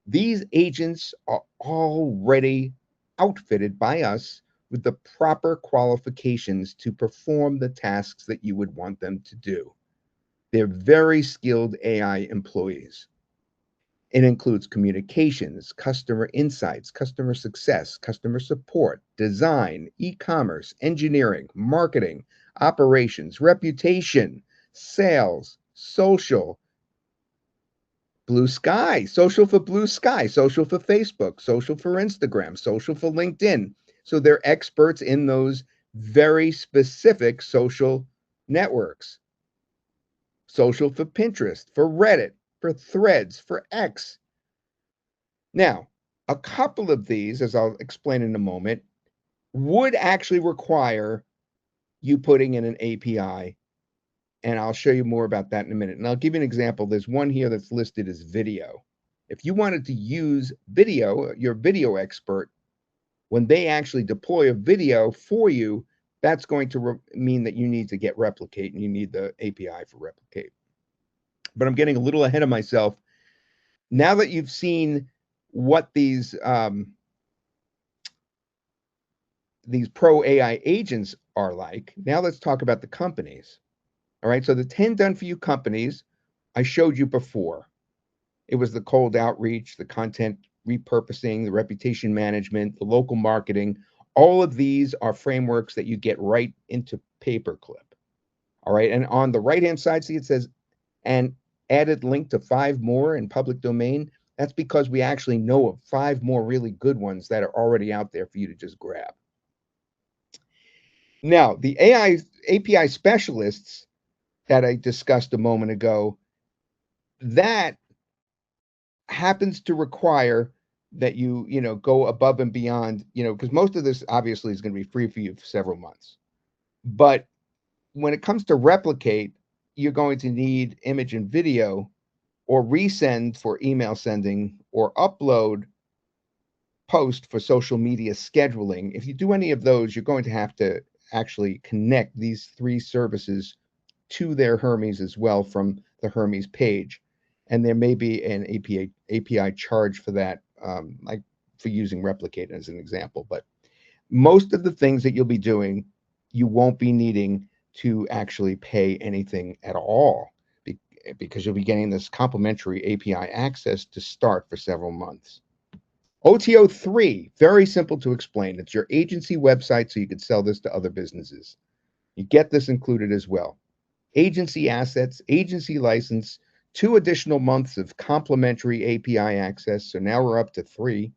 These agents are already outfitted by us with the proper qualifications to perform the tasks that you would want them to do. They're very skilled AI employees. It includes communications, customer insights, customer success, customer support, design, e-commerce, engineering, marketing, operations, reputation, sales, social, Blue Sky, social for Blue Sky, social for Facebook, social for Instagram, social for LinkedIn. So they're experts in those very specific social networks. Social for Pinterest, for Reddit, for Threads, for X. Now, a couple of these, as I'll explain in a moment, would actually require you putting in an API. And I'll show you more about that in a minute. And I'll give you an example. There's one here that's listed as video. If you wanted to use video, your video expert, when they actually deploy a video for you, that's going to mean that you need to get Replicate, and you need the API for Replicate. But I'm getting a little ahead of myself. Now that you've seen what these pro AI agents are like, now let's talk about the companies. All right, so the 10 done for you companies I showed you before. It was the cold outreach, the content repurposing, the reputation management, the local marketing. All of these are frameworks that you get right into Paperclip. All right, and on the right-hand side, see it says, and added link to 5 more in public domain. That's because we actually know of 5 more really good ones that are already out there for you to just grab. Now, the AI API specialists that I discussed a moment ago, that happens to require that you know, go above and beyond, you know, because most of this obviously is going to be free for you for several months. But when it comes to replicate, you're going to need image and video, or resend for email sending, or upload post for social media scheduling. If you do any of those, you're going to have to actually connect these three services to their Hermes as well from the Hermes page. And there may be an API charge for that, like for using Replicate as an example. But most of the things that you'll be doing, you won't be needing to actually pay anything at all, because you'll be getting this complimentary API access to start for several months. OTO 3, very simple to explain. It's your agency website, so you could sell this to other businesses. You get this included as well. Agency assets, agency license, 2 additional months of complimentary API access. So now we're up to 3,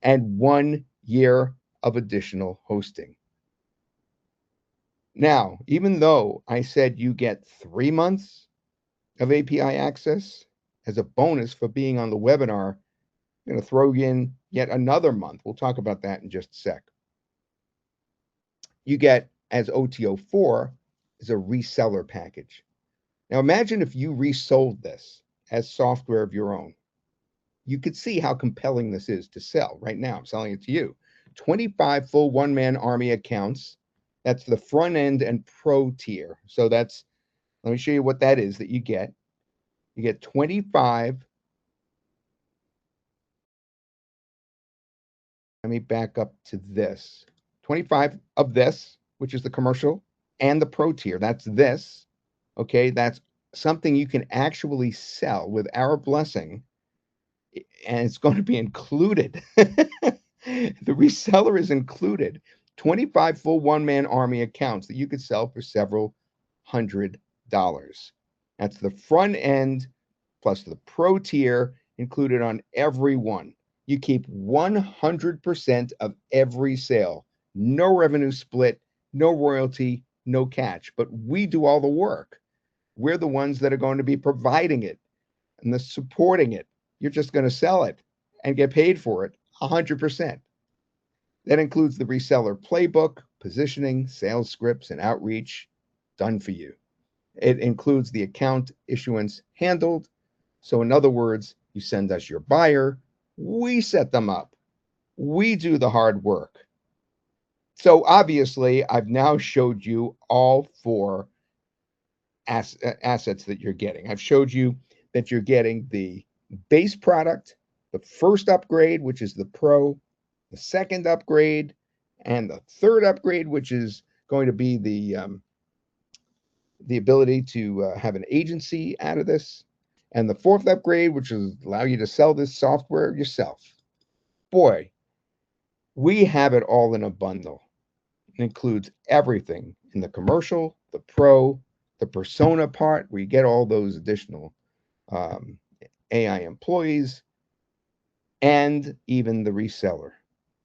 and 1 year of additional hosting. Now, even though I said you get 3 months of API access as a bonus for being on the webinar, I'm going to throw in yet another month. We'll talk about that in just a sec. You get, as OTO 4, is a reseller package. Now imagine if you resold this as software of your own. You could see how compelling this is to sell. Right now, I'm selling it to you. 25 full OneManArmy accounts. That's the front end and pro tier. So that's, let me show you what that is that you get. You get 25. Let me back up to this. 25 of this, which is the commercial, and the pro tier. That's this. Okay, that's something you can actually sell with our blessing, and it's going to be included. The reseller is included. 25 full OneManArmy accounts that you could sell for several $100s. That's the front end plus the pro tier included on every one. You keep 100% of every sale. No revenue split, no royalty, no catch. But we do all the work. We're the ones that are going to be providing it and the supporting it. You're just going to sell it and get paid for it 100%. That includes the reseller playbook, positioning, sales scripts, and outreach done for you. It includes the account issuance handled. So in other words, you send us your buyer, we set them up, we do the hard work. So obviously, I've now showed you all 4 assets that you're getting. I've showed you that you're getting the base product, the first upgrade, which is the Pro, the second upgrade, and the third upgrade, which is going to be the ability to have an agency out of this, and the fourth upgrade, which is allow you to sell this software yourself. Boy, we have it all in a bundle. It includes everything in the commercial, the pro, the persona part, where you get all those additional AI employees, and even the reseller.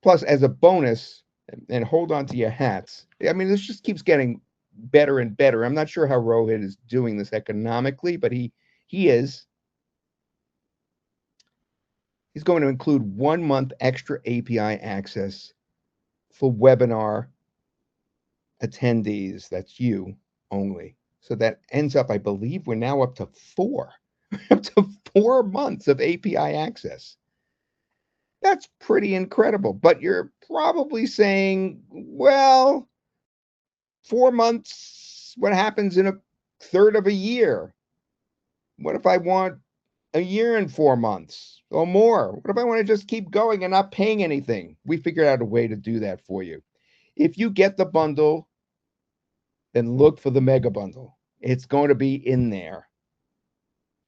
Plus, as a bonus, and hold on to your hats. I mean, this just keeps getting better and better. I'm not sure how Rohit is doing this economically, but he is. He's going to include 1 month extra API access for webinar attendees. That's you only. So that ends up, I believe we're now up to 4. Up to 4 months of API access. That's pretty incredible. But you're probably saying, well, 4 months, what happens in a third of a year? What if I want a year and 4 months or more? What if I want to just keep going and not paying anything? We figured out a way to do that for you. If you get the bundle, then look for the mega bundle. It's going to be in there.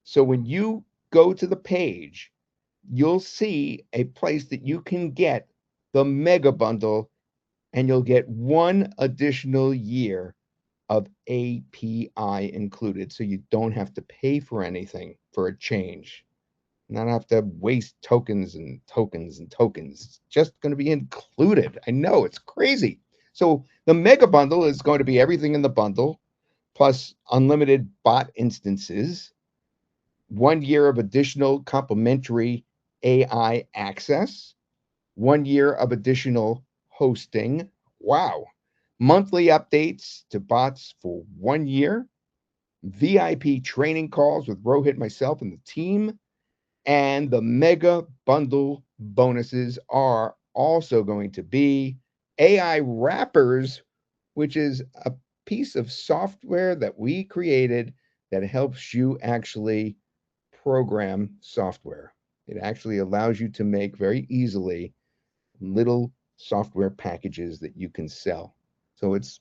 So when you go to the page, you'll see a place that you can get the mega bundle, and you'll get 1 additional year of API included. So you don't have to pay for anything for a change. Not have to waste tokens and tokens and tokens. It's just going to be included. I know, it's crazy. So the mega bundle is going to be everything in the bundle, plus unlimited bot instances, 1 year of additional complimentary AI access, 1 year of additional hosting. Wow. Monthly updates to bots for 1 year, VIP training calls with Rohit, myself, and the team. And the mega bundle bonuses are also going to be AI wrappers, which is a piece of software that we created that helps you actually program software. It actually allows you to make very easily little software packages that you can sell. So it's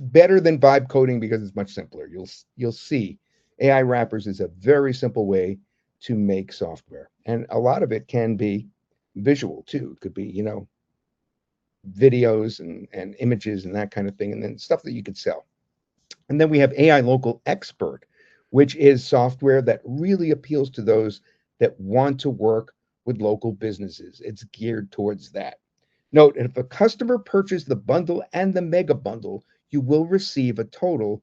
better than vibe coding because it's much simpler. You'll see AI wrappers is a very simple way to make software, and a lot of it can be visual too. It could be videos and images and that kind of thing, and then stuff that you could sell. And then we have AI Local Expert, which is software that really appeals to those that want to work with local businesses. It's geared towards that. Note, if a customer purchased the bundle and the mega bundle, you will receive a total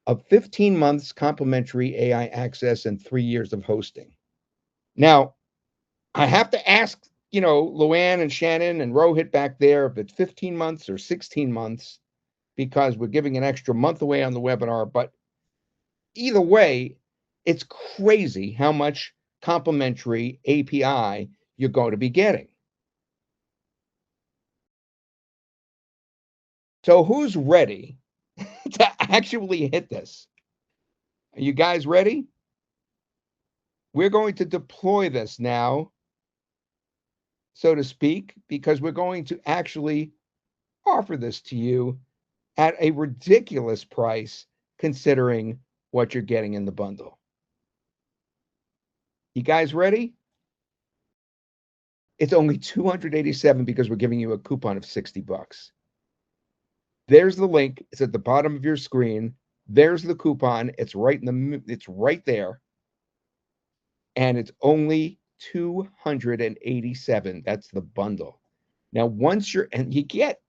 of 15 months complimentary AI access and 3 years of hosting. Now, I have to ask, Luann and Shannon and Rohit back there if it's 15 months or 16 months because we're giving an extra month away on the webinar. But either way, it's crazy how much complimentary API you're going to be getting. So who's ready to actually hit this? Are you guys ready? We're going to deploy this now, so to speak, because we're going to actually offer this to you at a ridiculous price considering what you're getting in the bundle. You guys ready? It's only $287 because we're giving you a coupon of $60. There's the link. It's at the bottom of your screen. There's the coupon. It's right there. And it's only $287. That's the bundle. Now, and you get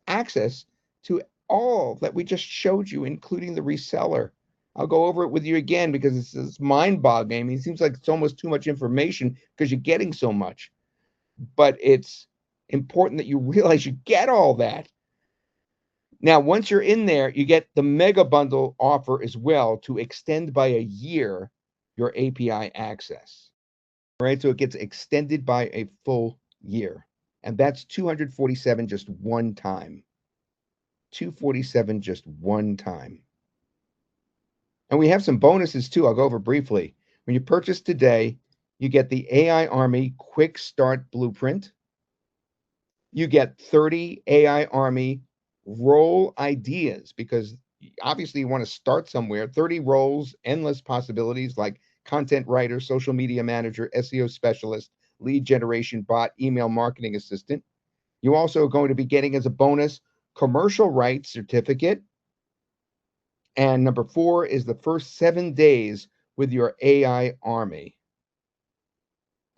access to all that we just showed you, including the reseller. I'll go over it with you again because it's mind-boggling. It seems like it's almost too much information because you're getting so much. But it's important that you realize you get all that. Now, once you're in there, you get the mega bundle offer as well to extend by a year your API access. Right? So it gets extended by a full year. And that's 247 just one time. 247 just one time. And we have some bonuses too. I'll go over briefly. When you purchase today, you get the AI Army Quick Start Blueprint. You get 30 AI Army role ideas because obviously you want to start somewhere. 30 roles, endless possibilities like content writer, social media manager, SEO specialist, lead generation bot, email marketing assistant. You also are going to be getting as a bonus commercial rights certificate. And number 4 is the first 7 days with your AI Army,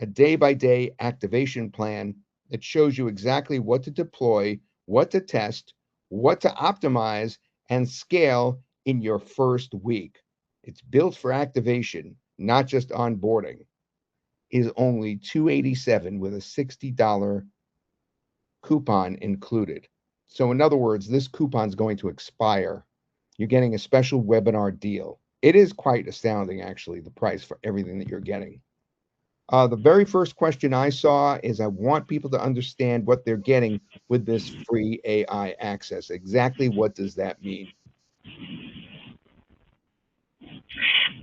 a day-by-day activation plan that shows you exactly what to deploy, what to test, what to optimize, and scale in your first week. It's built for activation, not just onboarding. It is only $287 with a $60 coupon included. So in other words, this coupon is going to expire. You're getting a special webinar deal. It is quite astounding, actually, the price for everything that you're getting. The very first question I saw is I want people to understand what they're getting with this free AI access. Exactly what does that mean?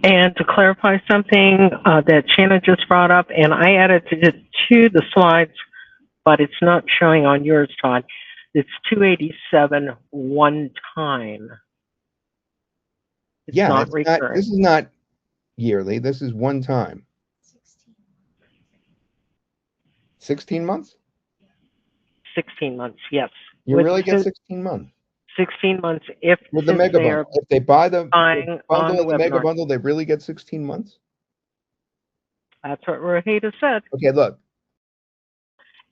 And to clarify something that Shannon just brought up, and I added it to the slides, but it's not showing on yours, Todd. It's 287 one time. It's not recurring. This is not yearly. This is one time. 16 months? 16 months, yes. You really get 16 months. 16 months if with the mega bundle. If they buy the bundle and the mega bundle, they really get 16 months? That's what Rohita said. Okay, look.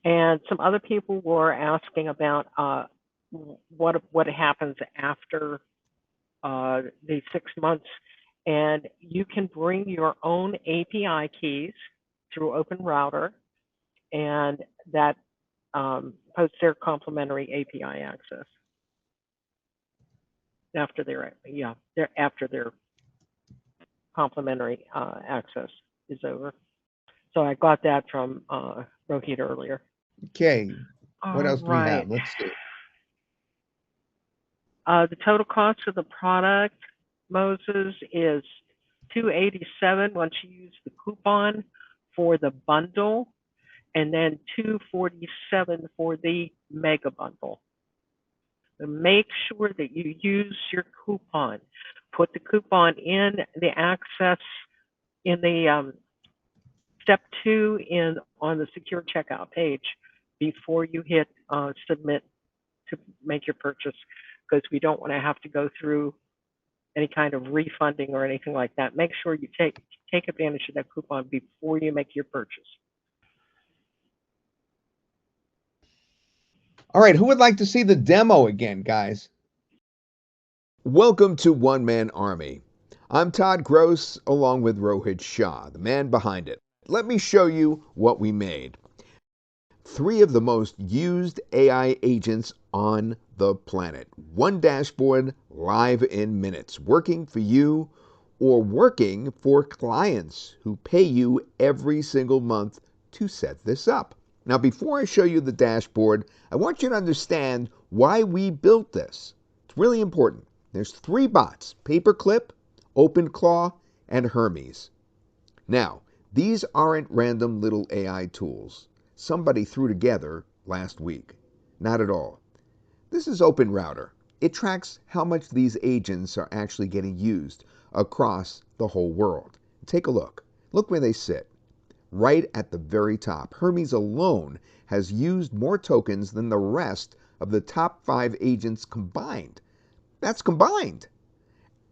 And some other people were asking about what happens after the 6 months, and you can bring your own API keys through Open and that posts their complimentary API access after their complimentary access is over. So I got that from Rohit earlier. Okay. What All else do we right. have? Let's see. The total cost of the product, Moses, is $287 once you use the coupon for the bundle, and then $247 for the mega bundle. And make sure that you use your coupon. Put the coupon in the access in the step 2 on the secure checkout page before you hit submit to make your purchase, because we don't want to have to go through any kind of refunding or anything like that. Make sure you take advantage of that coupon before you make your purchase. All right, who would like to see the demo again, guys? Welcome to One Man Army. I'm Todd Gross along with Rohit Shah, the man behind it. Let me show you what we made. 3 of the most used AI agents on the planet. One dashboard, live in minutes, working for you or working for clients who pay you every single month to set this up. Now, before I show you the dashboard, I want you to understand why we built this. It's really important. There's 3 bots: Paperclip, OpenClaw, and Hermes. Now, these aren't random little AI tools somebody threw together last week. Not at all. This is OpenRouter. It tracks how much these agents are actually getting used across the whole world. Take a look. Look where they sit. Right at the very top. Hermes alone has used more tokens than the rest of the top 5 agents combined. That's combined.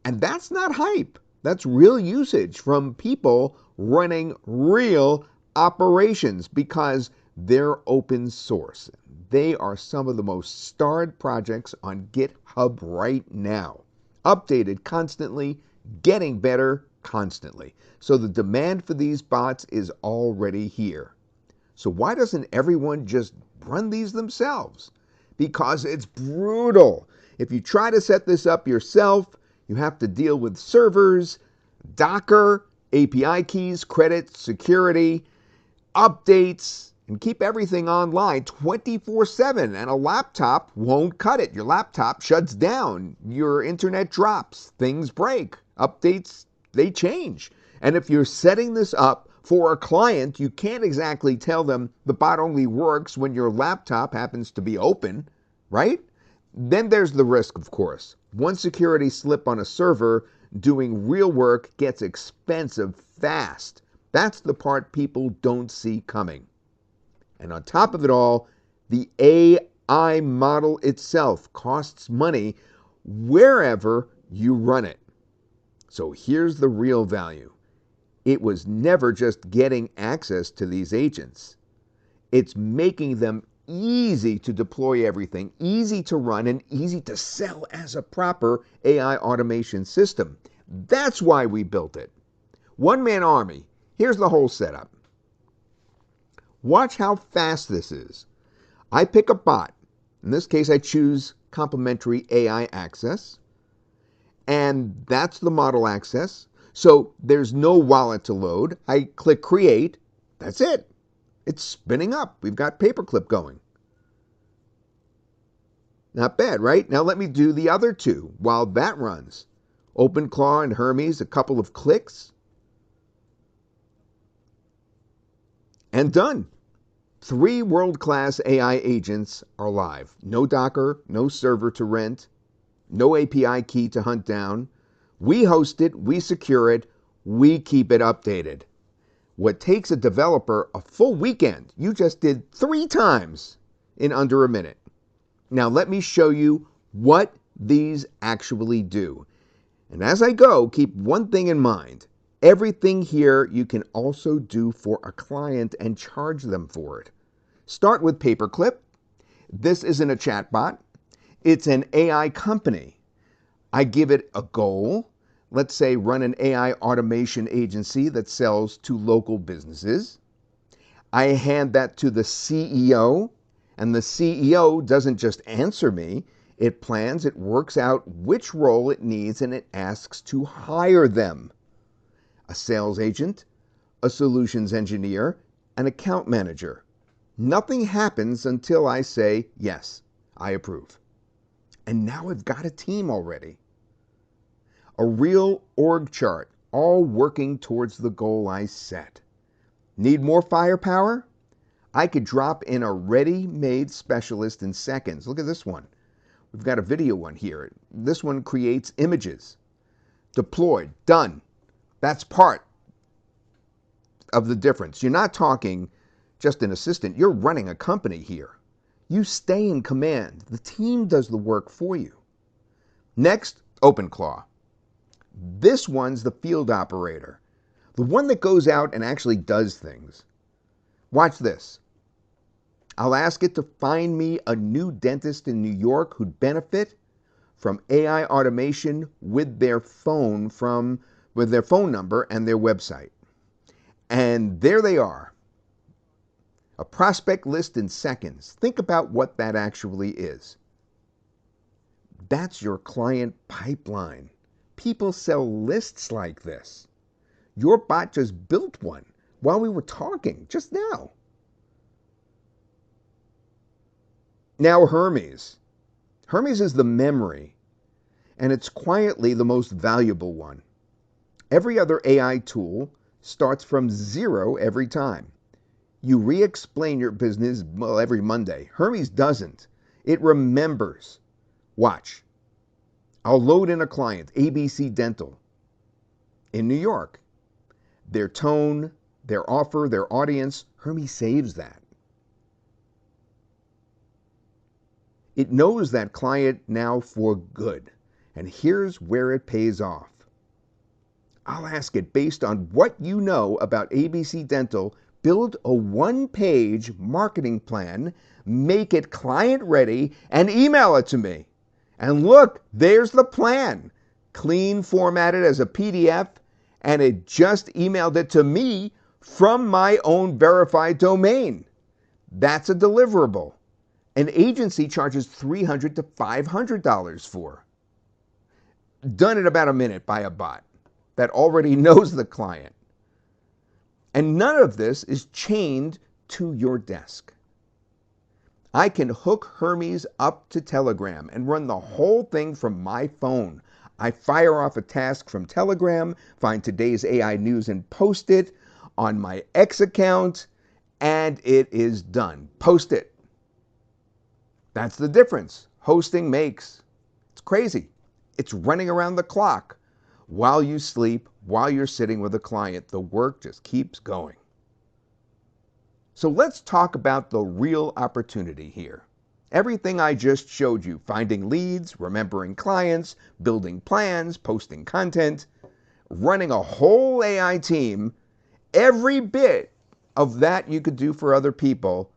And that's not hype. That's real usage from people running real operations because they're open source. They are some of the most starred projects on GitHub right now. Updated constantly, getting better constantly. So the demand for these bots is already here. So why doesn't everyone just run these themselves? Because it's brutal. If you try to set this up yourself, you have to deal with servers, Docker, API keys, credit, security, updates, and keep everything online 24/7. And a laptop won't cut it. Your laptop shuts down, your internet drops, things break, updates, they change. And if you're setting this up for a client, you can't exactly tell them the bot only works when your laptop happens to be open, right? Then there's the risk, of course. One security slip on a server doing real work gets expensive fast. That's the part people don't see coming. And on top of it all, the AI model itself costs money wherever you run it. So here's the real value. It was never just getting access to these agents. It's making them easy to deploy everything, easy to run, and easy to sell as a proper AI automation system. That's why we built it. One Man Army. Here's the whole setup. Watch how fast this is. I pick a bot. In this case, I choose complimentary AI access, and that's the model access. So there's no wallet to load. I click create. That's it. It's spinning up. We've got Paperclip going. Not bad, right? Now let me do the other 2 while that runs. OpenClaw and Hermes, a couple of clicks. And done. 3 world-class AI agents are live. No Docker, no server to rent, no API key to hunt down. We host it, we secure it, we keep it updated. What takes a developer a full weekend, you just did 3 times in under a minute. Now let me show you what these actually do. And as I go, keep one thing in mind. Everything here you can also do for a client and charge them for it. Start with Paperclip. This isn't a chatbot. It's an AI company. I give it a goal. Let's say run an AI automation agency that sells to local businesses. I hand that to the CEO, and the CEO doesn't just answer me. It plans, it works out which role it needs, and it asks to hire them. A sales agent, a solutions engineer, an account manager. Nothing happens until I say, yes, I approve. And now I've got a team already. A real org chart, all working towards the goal I set. Need more firepower? I could drop in a ready-made specialist in seconds. Look at this one. We've got a video one here. This one creates images. Deployed, done. That's part of the difference. You're not talking just an assistant. You're running a company here. You stay in command. The team does the work for you. Next, OpenClaw. This one's the field operator, the one that goes out and actually does things. Watch this. I'll ask it to find me a new dentist in New York who'd benefit from AI automation with their phone number and their website. And there they are. A prospect list in seconds. Think about what that actually is. That's your client pipeline. People sell lists like this. Your bot just built one while we were talking just now. Now Hermes. Hermes is the memory, and it's quietly the most valuable one. Every other AI tool starts from zero every time. You re-explain your business, every Monday. Hermes doesn't. It remembers. Watch. I'll load in a client, ABC Dental, in New York. Their tone, their offer, their audience, Hermes saves that. It knows that client now for good. And here's where it pays off. I'll ask it, based on what you know about ABC Dental, build a one-page marketing plan, make it client ready, and email it to me. And look, there's the plan. Clean, formatted as a PDF, and it just emailed it to me from my own verified domain. That's a deliverable. An agency charges $300 to $500 for. Done in about a minute by a bot that already knows the client. And none of this is chained to your desk. I can hook Hermes up to Telegram and run the whole thing from my phone. I fire off a task from Telegram, find today's AI news and post it on my X account, and it is done. Post it. That's the difference hosting makes. It's crazy. It's running around the clock. While you sleep, while you're sitting with a client, the work just keeps going. So let's talk about the real opportunity here. Everything I just showed you, finding leads, remembering clients, building plans, posting content, running a whole AI team, every bit of that you could do for other people,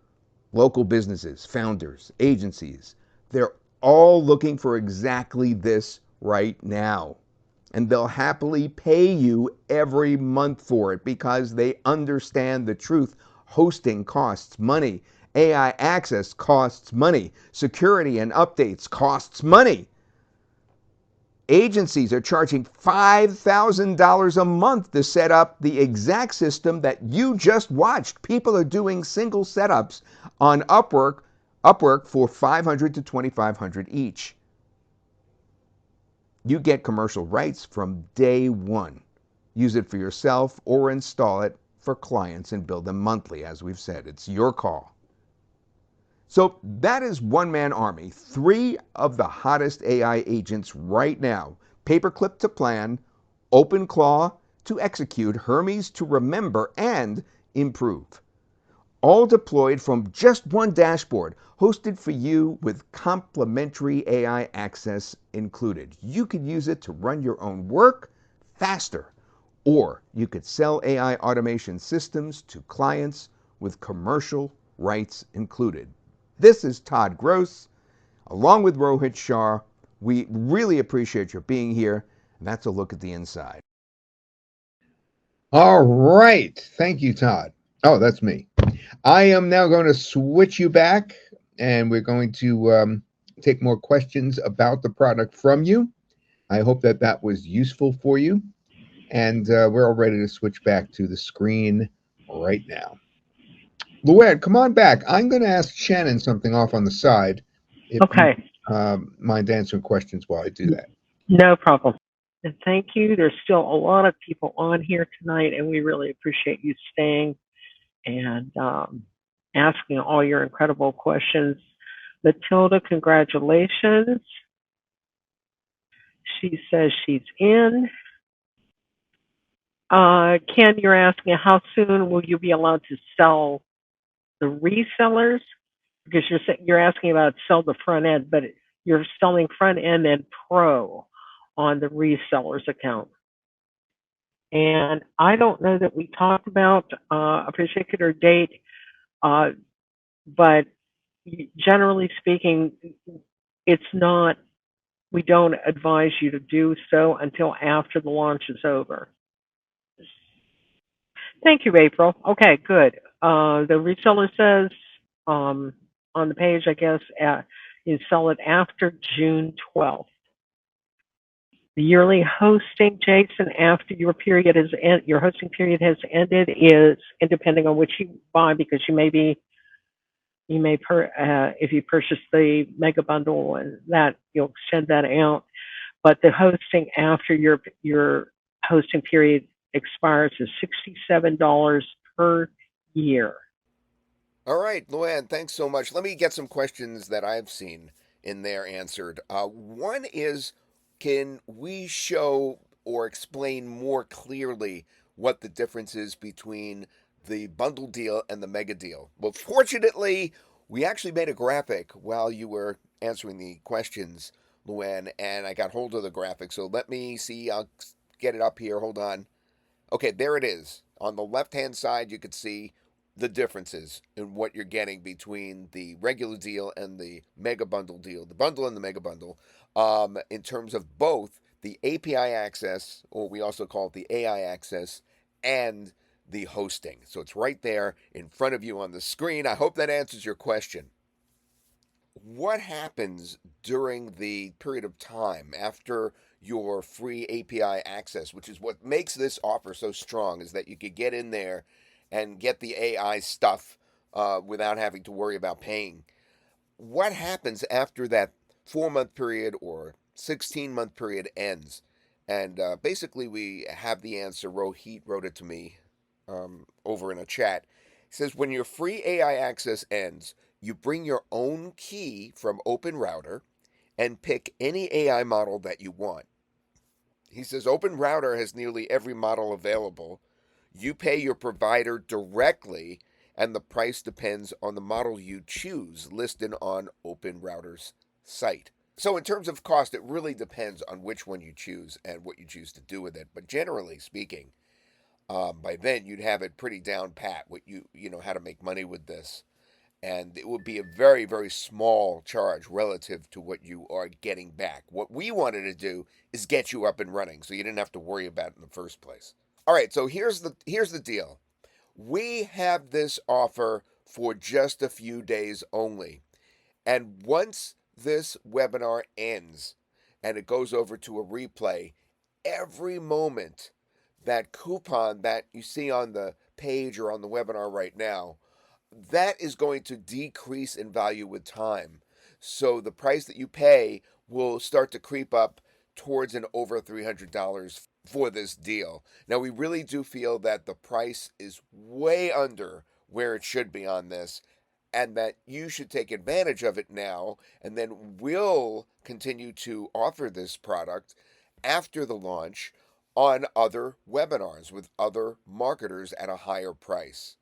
local businesses, founders, agencies. They're all looking for exactly this right now. And they'll happily pay you every month for it because they understand the truth. Hosting costs money. AI access costs money. Security and updates costs money. Agencies are charging $5,000 a month to set up the exact system that you just watched. People are doing single setups on Upwork for $500 to $2,500 each. You get commercial rights from day one. Use it for yourself or install it for clients and bill them monthly. As we've said, it's your call. So that is OneManArmy, 3 of the hottest AI agents right now. Paperclip to plan, OpenClaw to execute, Hermes to remember and improve. All deployed from just one dashboard, hosted for you with complimentary AI access included. You could use it to run your own work faster, or you could sell AI automation systems to clients with commercial rights included. This is Todd Gross. along with Rohit Shah. We really appreciate your being here. And that's a look at the inside. All right. Thank you, Todd. Oh, that's me. I am now going to switch you back, and we're going to take more questions about the product from you. I hope that that was useful for you. And we're all ready to switch back to the screen right now. Luann, come on back. I'm going to ask Shannon something off on the side if you Okay, mind answering questions while I do that. no problem. And thank you. There's still a lot of people on here tonight, and we really appreciate you staying and asking all your incredible questions. Matilda, congratulations. She says she's in. Ken, you're asking how soon will you be allowed to sell the resellers? Because you're asking about sell the front end, but you're selling front end and pro on the resellers account. And I don't know that we talked about a particular date, but generally speaking, it's not, we don't advise you to do so until after the launch is over. Thank you, April. Okay, good. The reseller says on the page, I guess, you sell it after June 12th. The yearly hosting, Jason, after your hosting period has ended, is, and depending on which you buy, because if you purchase the mega bundle, and that you'll extend that out. But the hosting after your hosting period expires is $67 per year. All right, Luann, thanks so much. Let me get some questions that I've seen in there answered. One is, can we show or explain more clearly what the difference is between the bundle deal and the mega deal? Well, fortunately, we actually made a graphic while you were answering the questions, Luann, and I got hold of the graphic. So let me see. I'll get it up here. Hold on. Okay, there it is. On the left-hand side, you could see the differences in what you're getting between the regular deal and the mega bundle deal, the bundle and the mega bundle, in terms of both the API access, or we also call it the AI access, and the hosting. So it's right there in front of you on the screen. I hope that answers your question. What happens during the period of time after your free API access, which is what makes this offer so strong, is that you could get in there and get the AI stuff without having to worry about paying. What happens after that 4 month period or 16-month period ends? And basically, we have the answer. Rohit wrote it to me over in a chat. He says, when your free AI access ends, you bring your own key from OpenRouter and pick any AI model that you want. He says OpenRouter has nearly every model available. You pay your provider directly, and the price depends on the model you choose listed on OpenRouter's site. So in terms of cost, it really depends on which one you choose and what you choose to do with it. But generally speaking, by then you'd have it pretty down pat what you know how to make money with this, and it would be a very, very small charge relative to what you are getting back. What we wanted to do is get you up and running so you didn't have to worry about it in the first place. All right, so here's the deal. We have this offer for just a few days only. And once this webinar ends and it goes over to a replay, every moment that coupon that you see on the page or on the webinar right now, that is going to decrease in value with time. So the price that you pay will start to creep up towards and over $300 for this deal. Now, we really do feel that the price is way under where it should be on this, and that you should take advantage of it now, and then we'll continue to offer this product after the launch on other webinars with other marketers at a higher price.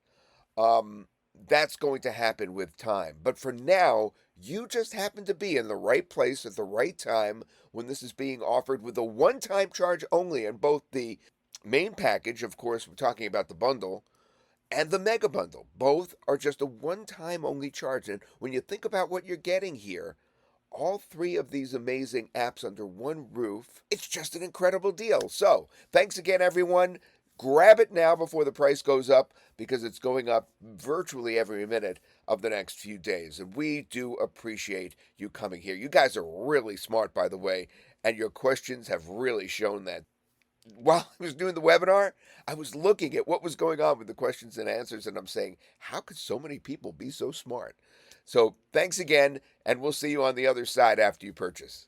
That's going to happen with time. But for now, you just happen to be in the right place at the right time when this is being offered with a one-time charge only. And both the main package, of course, we're talking about the bundle, and the mega bundle. Both are just a one-time only charge. And when you think about what you're getting here, all three of these amazing apps under one roof. It's just an incredible deal. So, thanks again, everyone. Grab it now before the price goes up, because it's going up virtually every minute of the next few days. And we do appreciate you coming here. You guys are really smart, by the way, and your questions have really shown that. While I was doing the webinar, I was looking at what was going on with the questions and answers, and I'm saying, how could so many people be so smart? So thanks again, and we'll see you on the other side after you purchase.